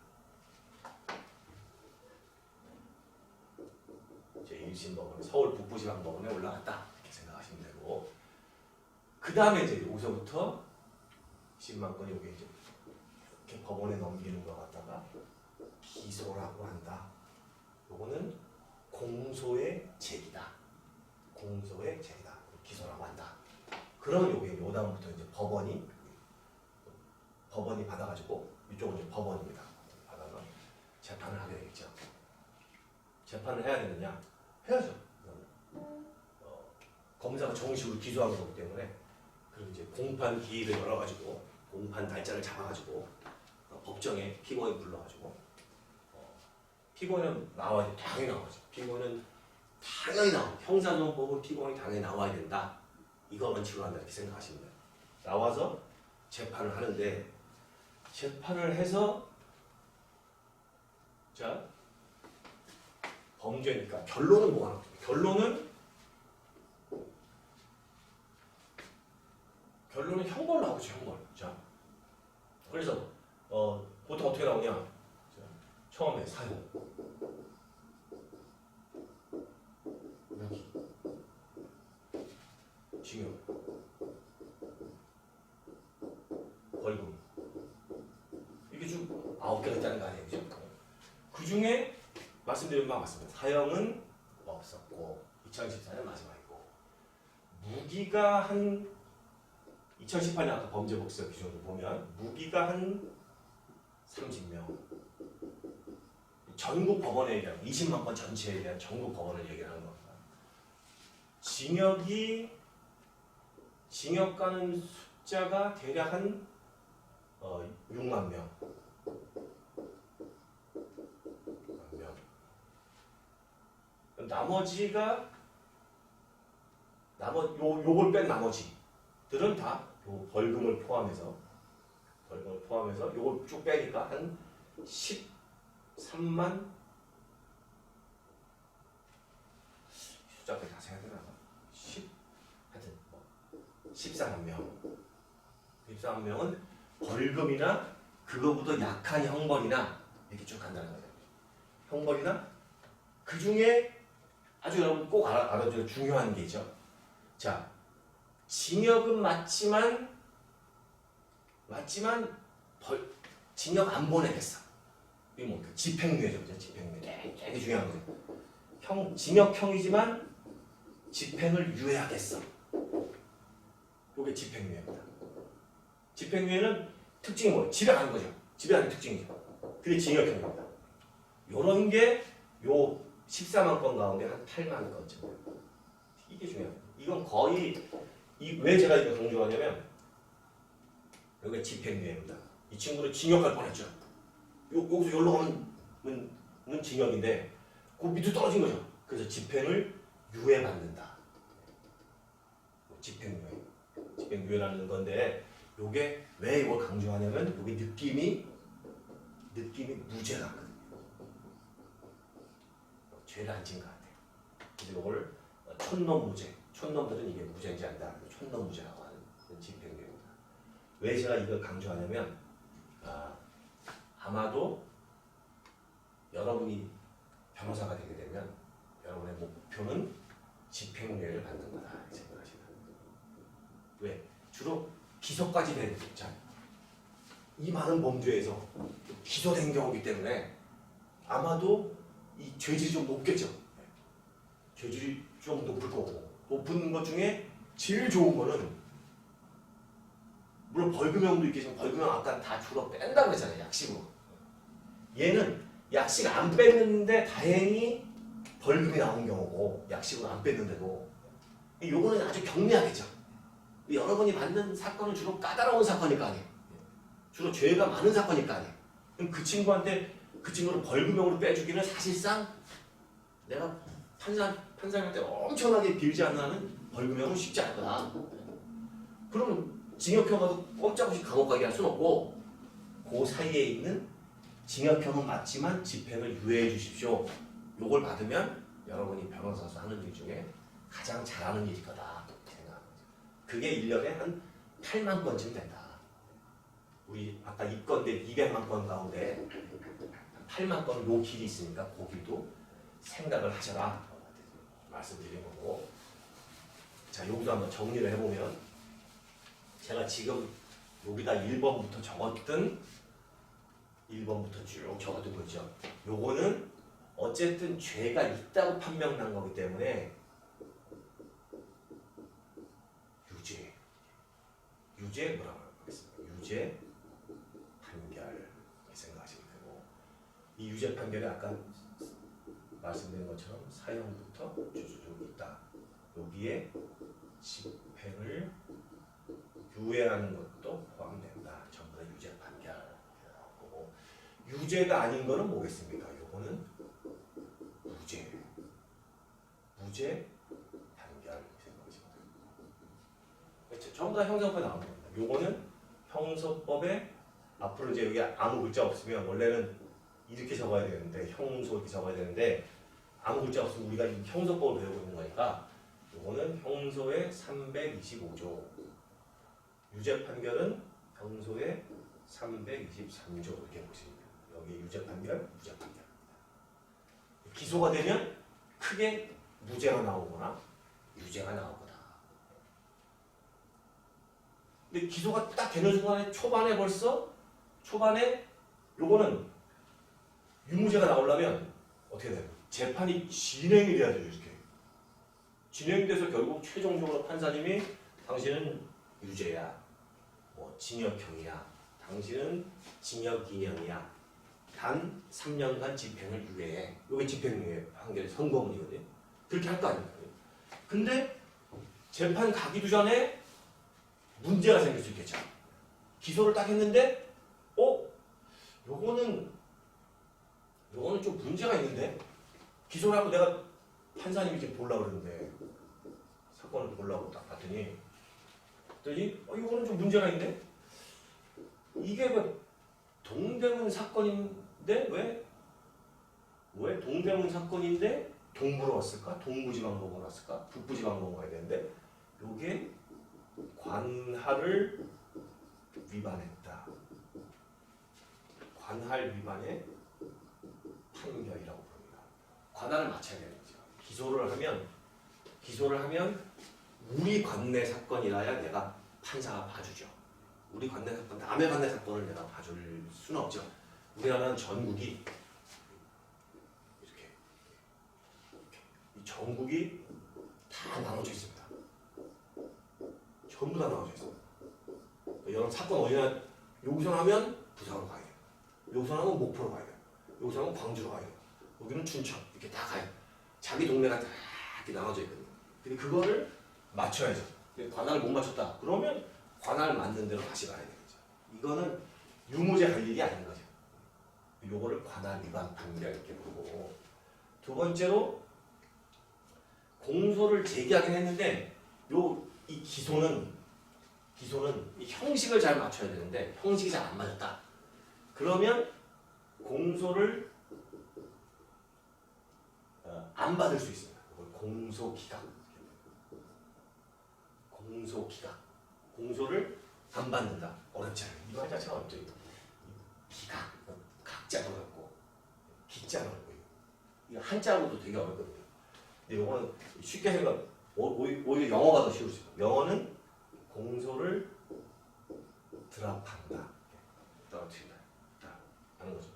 B: 제1심 법원, 서울 북부지방법원에 올라갔다. 이렇게 생각하시면 되고, 그 다음에 이제 여기서부터 10만 건이 여기 이제 이렇게 법원에 넘기는 거 갖다가 기소라고 한다. 요거는 공소의 제기다. 기소라고 한다. 그러면 요 다음부터 이제 법원이 받아가지고 이쪽은 이제 법원입니다. 받아서 재판을 하게 되겠죠. 재판을 해야 되느냐? 해야죠. 검사가 정식으로 기소한 거기 때문에 그리고 이제 공판 기일을 열어가지고 공판 날짜를 잡아가지고 법정에 피고인 불러가지고 피고인은 나와야 돼. 당연히 나와야죠. 피고인은 당연히 나와. 형사소송법은 피고인이 당연히 나와야 된다. 이거 원칙으로 한다 이렇게 생각하시면 돼요. 나와서 재판을 하는데 재판을 해서 자 범죄니까 결론은 뭐가 나옵니까? 결론은 형벌 나오죠. 형벌. 자 그래서 보통 어떻게 나오냐? 자, 처음에 사형 무기 징역 벌금 이게 좀 9개가 있다는 거 아니에요? 그죠? 그 중에 말씀드린 바와 맞습니다. 사형은 없었고 2014년 마지막이고 무기가 한 2018년 아까 범죄복지법 기준으로 보면 무기가 한 30명 전국 법원에 대한 20만 건 전체에 대한 전국 법원을 얘기하는 겁니다. 징역 가는 숫자가 대략 한 6만 명. 나머지가 요걸 뺀 나머지들은 다 요 벌금을 포함해서 포함해서 요걸 쭉 빼니까 한 13만 숫자까지 다 세야 되나? 10 하여튼 뭐 14만 명. 14만 명은 벌금이나 그거보다 약한 형벌이나 이렇게 쭉 간다는 거예요. 형벌이나 그 중에 아주 여러분 꼭 알아줘야 중요한 게 있죠. 자, 징역은 맞지만 징역 안 보내겠어. 이게 뭐 집행유예죠, 그죠? 집행유예 되게 중요한 거죠. 징역형이지만 집행을 유예하겠어. 이게 집행유예입니다. 집행유예는 특징이 뭐예요? 집에 가는 거죠. 집에 가는 특징이죠. 그게 징역형입니다. 요런 게 요 14만 건 가운데 한 8만 건쯤. 이게 중요해요. 이건 거의 왜 제가 이거 강조하냐면 여기가 집행유예입니다. 이 친구는 징역 갈 뻔했죠. 여기서 여기로 가면 징역인데 그 밑으로 떨어진 거죠. 그래서 집행을 유예받는다. 집행유예라는 건데 요게 왜 이걸 강조하냐면 요게 느낌이 무죄 같거든요. 죄를 안 진 것 같아요. 그래서 이걸 촌놈무죄. 촌놈들은 이게 무죄인지 안다. 촌놈무죄라고 하는 집행유예입니다. 왜 제가 이걸 강조하냐면 아마도 여러분이 변호사가 되게 되면 여러분의 목표는 집행유예를 받는 거다 이렇게 생각하시면 됩니다. 왜? 주로 기소까지 되는 자, 이 많은 범죄에서 기소된 경우이기 때문에 아마도 이 죄질이 좀 높겠죠. 죄질이 좀 높을 거고 높은 것 중에 제일 좋은 거는 물론 벌금형도 있겠지만 벌금형 아까 다 주로 뺀다고 했잖아요. 약식으로. 얘는 약식 안 뺐는데 다행히 벌금이 나온 경우고 약식으로 안 뺐는데도 요거는 아주 경미하겠죠. 여러분이 받는 사건은 주로 까다로운 사건일 거 아니에요. 주로 죄가 많은 사건일 거 아니에요. 그럼 그 친구한테 그 친구를 벌금형으로 빼주기는 사실상 내가 판사한테 엄청나게 빌지 않는 한은 벌금형은 쉽지 않을 거다. 그러면 징역형 가도 꼼짝없이 감옥 가게 할 수는 없고 그 사이에 있는 징역형은 맞지만 집행을 유예해 주십시오. 요걸 받으면 여러분이 변호사로서 하는 일 중에 가장 잘하는 일일 거다 생각하는 거죠. 그게 1년에 한 8만 건쯤 된다. 우리 아까 입건대 200만 건 가운데 8만 건 요 길이 있으니까 그 길도 생각을 하셔라 말씀드린 거고. 자, 여기도 한번 정리를 해보면 제가 지금 여기다 1번부터 적었던 1번부터 쭉 적어둔 거죠. 요거는 어쨌든 죄가 있다고 판명난 거기 때문에 유죄 뭐라고 하겠습니까? 유죄 판결 생각하시면 되고 이 유죄 판결에 아까 말씀드린 것처럼 사형부터 쭉쭉 있다. 여기에 집행을 유예하는 것도 포함된다. 전부 다 유죄 판결이라고 하고 유죄가 아닌 거는 뭐겠습니까? 요거는 무죄 판결 생각하시면 됩니다. 전부 다 형사법에 나오는 겁니다. 요거는 형사법에 앞으로 이제 여기 아무 글자 없으면 원래는 이렇게 적어야 되는데 형소 이렇게 적어야 되는데 아무 글자 없으면 우리가 형소법을 배우고 있는 거니까 요거는 형소의 325조 유죄 판결은 형소의 323조 이렇게 보시면 돼요. 여기 유죄 판결, 무죄 판결입니다. 기소가 되면 크게 무죄가 나오거나 유죄가 나올 거다. 근데 기소가 딱 되는 순간에 초반에 요거는 유무죄가 나오려면 어떻게 돼요? 재판이 진행이 돼야 돼요. 이렇게 진행돼서 결국 최종적으로 판사님이 당신은 유죄야, 뭐 징역형이야, 당신은 징역 2년이야, 단 3년간 집행을 유예해. 이게 집행유예 판결의 선고문이거든요. 그렇게 할 거 아닙니까? 근데 재판 가기도 전에 문제가 생길 수 있겠죠. 기소를 딱 했는데 요거는 좀 문제가 있는데 기소를 하고 내가 판사님이 지금 보려고 그러는데 사건을 보려고 딱 봤더니 이거는 좀 문제가 있는데 이게 왜 동대문 사건인데 왜 동대문 사건인데 동부로 왔을까? 동부지방법원으로 왔을까? 북부지방법원 가야 되는데 요게 관할을 위반했다. 관할 위반의 판결이라고 부릅니다. 관할을 맞춰야 되는 거죠. 기소를 하면 우리 관내 사건이라야 내가 판사가 봐주죠. 우리 관내 사건, 남의 관내 사건을 내가 봐줄 수는 없죠. 우리나라는 전국이 이렇게 이 전국이 다 나눠져 있습니다. 전부 다 나눠져 있습니다. 여러분 사건 어디나 여기서 하면 부산으로 가야 돼요. 여기서 하면 목포로 가야 돼요. 여기서 하면 광주로 가야 돼요. 여기는 춘천 이렇게 다 가요. 자기 동네가 다 이렇게 나눠져 있거든요. 근데 그거를 맞춰야죠. 관할을 못 맞췄다. 그러면 관할 만든 대로 다시 가야 되겠죠. 이거는 유무죄 할 일이 아닌 거죠. 요거를 관할 위반 판결 이렇게 부르고 두 번째로 공소를 제기하긴 했는데 이 기소는 이 형식을 잘 맞춰야 되는데 형식이 잘 안 맞았다. 그러면 공소를 안 받을 수 있습니다. 공소기각. 공소를 안 받는다. 어렵지 않아요. 이거 자체가 어렵죠. 기각, 각자도 어렵고 기자도 어렵고 이거 한자로도 되게 어렵거든요. 근데 이거는 쉽게 생각, 오히려 영어가 더 쉬울 수 있어요. 영어는 공소를 드랍한다. 떨어뜨린다. 하는 거죠.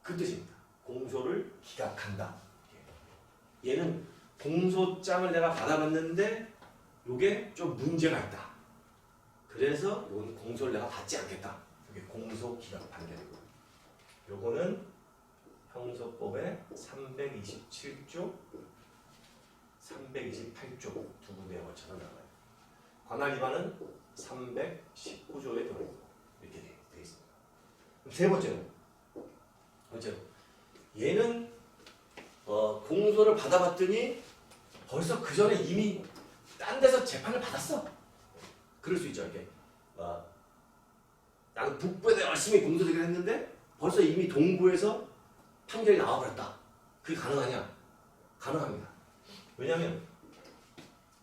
B: 그 뜻입니다. 공소를 기각한다. 얘는 공소장을 내가 받아봤는데 요게 좀 문제가 있다. 그래서 요건 공소를 내가 받지 않겠다. 이게 공소 기각 판결이고. 요거는 형소법의 327조, 328조 두 군데에 걸쳐서 나와요. 관할 위반은 319조에 들어있고 이렇게 되어 있습니다. 세 번째로 얘는 공소를 받아봤더니 벌써 그 전에 이미 딴 데서 재판을 받았어. 그럴 수 있죠. 이렇게 나는 북부에서 열심히 공소 제기를 했는데 벌써 이미 동부에서 판결이 나와버렸다. 그게 가능하냐? 가능합니다. 왜냐하면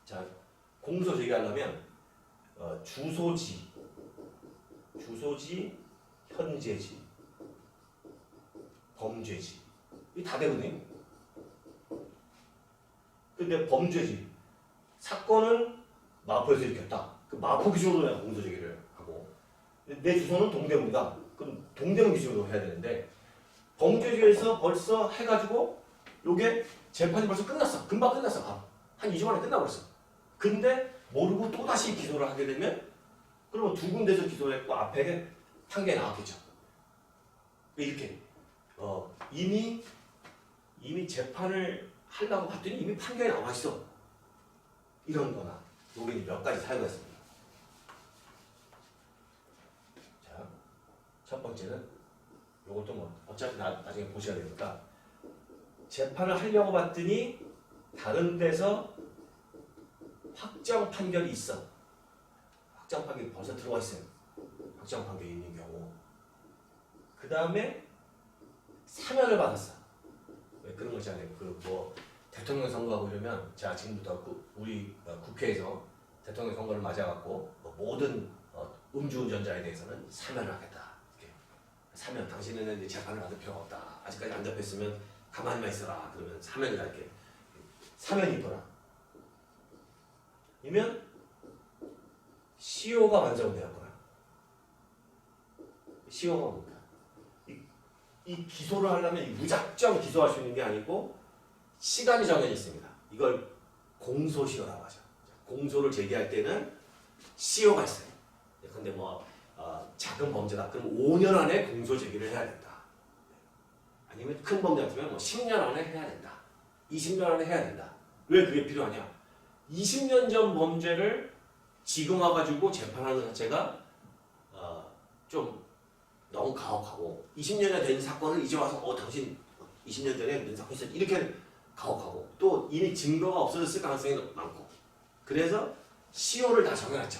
B: 자 공소 제기하려면 주소지, 현재지, 범죄지 이게 다 되거든요. 근데 범죄지 사건은 마포에서 일으켰다. 그 마포 기준으로 내가 공소 제기를 하고 내 주소는 동대문이다. 그럼 동대문 기준으로 해야 되는데 범죄지에서 벌써 해가지고 요게 재판이 벌써 끝났어. 금방 끝났어. 한 2주 만에 끝나버렸어. 근데 모르고 또다시 기소를 하게 되면 그러면 두 군데서 기소를 했고 앞에 판결이 나왔겠죠. 이렇게 이미 재판을 하려고 봤더니 이미 판결이 나와 있어. 이런 거나 요게 몇 가지 사유가 있습니다. 자, 첫 번째는 요것도 뭐 어차피 나중에 보셔야 되니까 재판을 하려고 봤더니 다른 데서 확정 판결이 있어. 확정 판결이 벌써 들어와 있어요. 확정 판결이 있는 경우. 그 다음에 사면을 받았어. 왜 그런 거 있잖아요. 대통령 선거하고 이러면 자 지금부터 우리 국회에서 대통령 선거를 맞아갖고 모든 음주운전자에 대해서는 사면을 하겠다. 이렇게. 사면 당신은 이제 재판을 받을 필요가 없다. 아직까지 안 잡혔으면 가만히만 있어라. 그러면 사면이라 이렇게. 사면이 있거나 아니면 시효가 완성되었거나. 시효가 뭡니까? 이 기소를 하려면 무작정 기소할 수 있는 게 아니고 시간이 정해져 있습니다. 이걸 공소시효라고 하죠. 공소를 제기할 때는 시효가 있어요. 근데 작은 범죄다. 그럼 5년 안에 공소 제기를 해야 된다. 아니면 큰 범죄 같으면 10년 안에 해야 된다. 20년 안에 해야 된다. 왜 그게 필요하냐? 20년 전 범죄를 지금 와가지고 재판하는 것 자체가 좀 너무 가혹하고 20년이 된 사건을 이제 와서 당신 20년 전에 무슨 사건이 있었지 이렇게 가혹하고 또 이미 증거가 없어졌을 가능성이 많고 그래서 시효를 다 정해놨죠.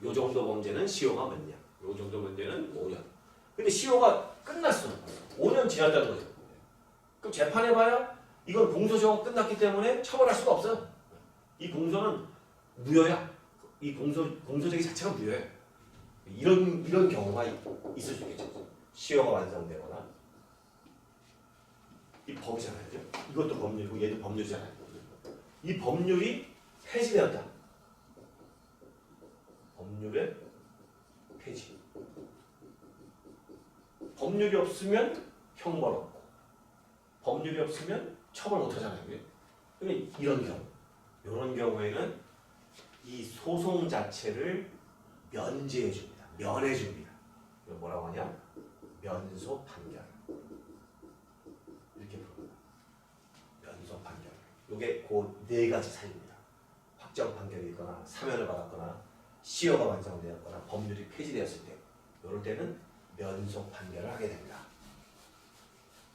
B: 요 정도 범죄는 시효가 몇 년, 요 정도 문제는 5년. 근데 시효가 끝났어. 5년 지났다는 거죠. 그럼 재판해봐야 이건 공소시효가 끝났기 때문에 처벌할 수가 없어요. 이 공소는 무효야. 이 공소제기 자체가 무효예요. 이런 경우가 있을 수 있겠죠. 시효가 완성되거나 이 법이잖아요. 그죠? 이것도 법률이고 얘도 법률이잖아요. 이 법률이 폐지되었다. 법률의 폐지. 법률이 없으면 형벌 없고 법률이 없으면 처벌 못하잖아요. 그러면 이런 경우에는 이 소송 자체를 면제해 줍니다. 면해 줍니다. 이걸 뭐라고 하냐? 면소 판결. 이렇게 부릅니다. 면소 판결. 이게 그 네 가지 사유입니다. 확정 판결이 있거나 사면을 받았거나 시효가 완성되었거나 법률이 폐지되었을 때 이럴 때는 면소 판결을 하게 됩니다.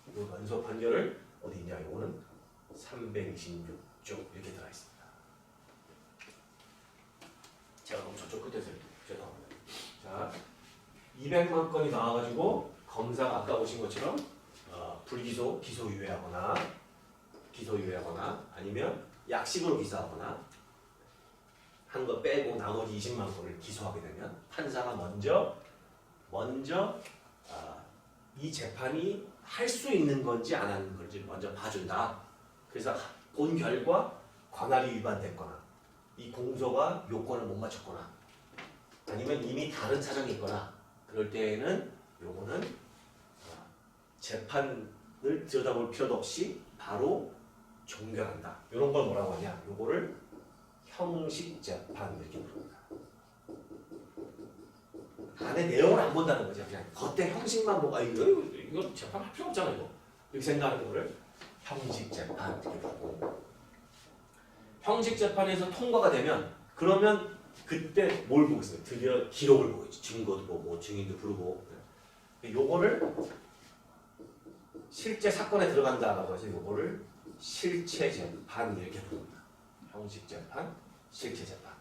B: 이 면소 판결을 어디 있냐? 이거는 326조 이렇게 들어 있습니다. 제가 그럼 저쪽 끝에서 죄송합니다. 자, 200만 건이 나와가지고 검사가 아까 보신 것처럼 불기소, 기소유예하거나 아니면 약식으로 기소하거나 한 거 빼고 나머지 20만 건을 기소하게 되면 판사가 먼저 이 재판이 할 수 있는 건지 안 하는 건지 먼저 봐준다. 그래서 본 결과 관할이 위반됐거나 이 공소가 요건을 못 맞췄거나 아니면 이미 다른 사정이 있거나 그럴 때에는 요거는 재판을 들여다볼 필요도 없이 바로 종결한다. 이런 걸 뭐라고 하냐? 요거를 형식 재판 이렇게 부릅니다. 안에 내용을 안 본다는 거죠. 그냥 겉에 형식만 보고 이거 재판 할 필요 없잖아요. 이거. 이렇게 생각하는 거를 형식 재판 이렇게 부르고 형식 재판에서 통과가 되면 그러면 그때 뭘 보고 있어요? 드디어 기록을 보고 있죠. 증거도 보고 증인도 부르고 요거를 실제 사건에 들어간다라고 해서 요거를 실체 재판 이렇게 부릅니다. 형식 재판, 실체 재판.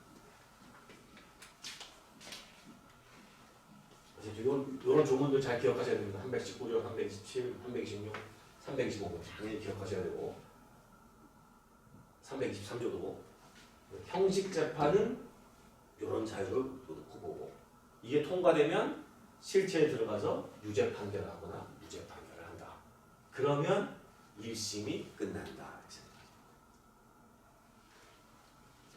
B: 그래서 이런 조문도 잘 기억하셔야 됩니다. 319조, 327, 326, 325조 당연히 기억하셔야 되고 323조도 형식 재판은 이런 자유를 놓고 보고 이게 통과되면 실체에 들어가서 유죄 판결을 하거나 무죄 판결을 한다. 그러면 1심이 끝난다.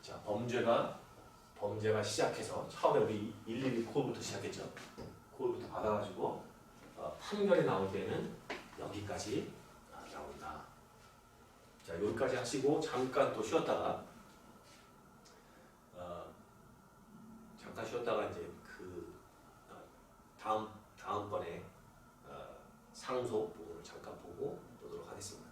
B: 자, 범죄가 시작해서 처음에 우리 112 콜부터 시작했죠. 콜부터 받아가지고 판결이 나올 때는 여기까지 나온다. 자, 여기까지 하시고 잠깐 또 쉬었다가 이제 그 다음번에 상소 부분을 잠깐 보고 오도록 하겠습니다.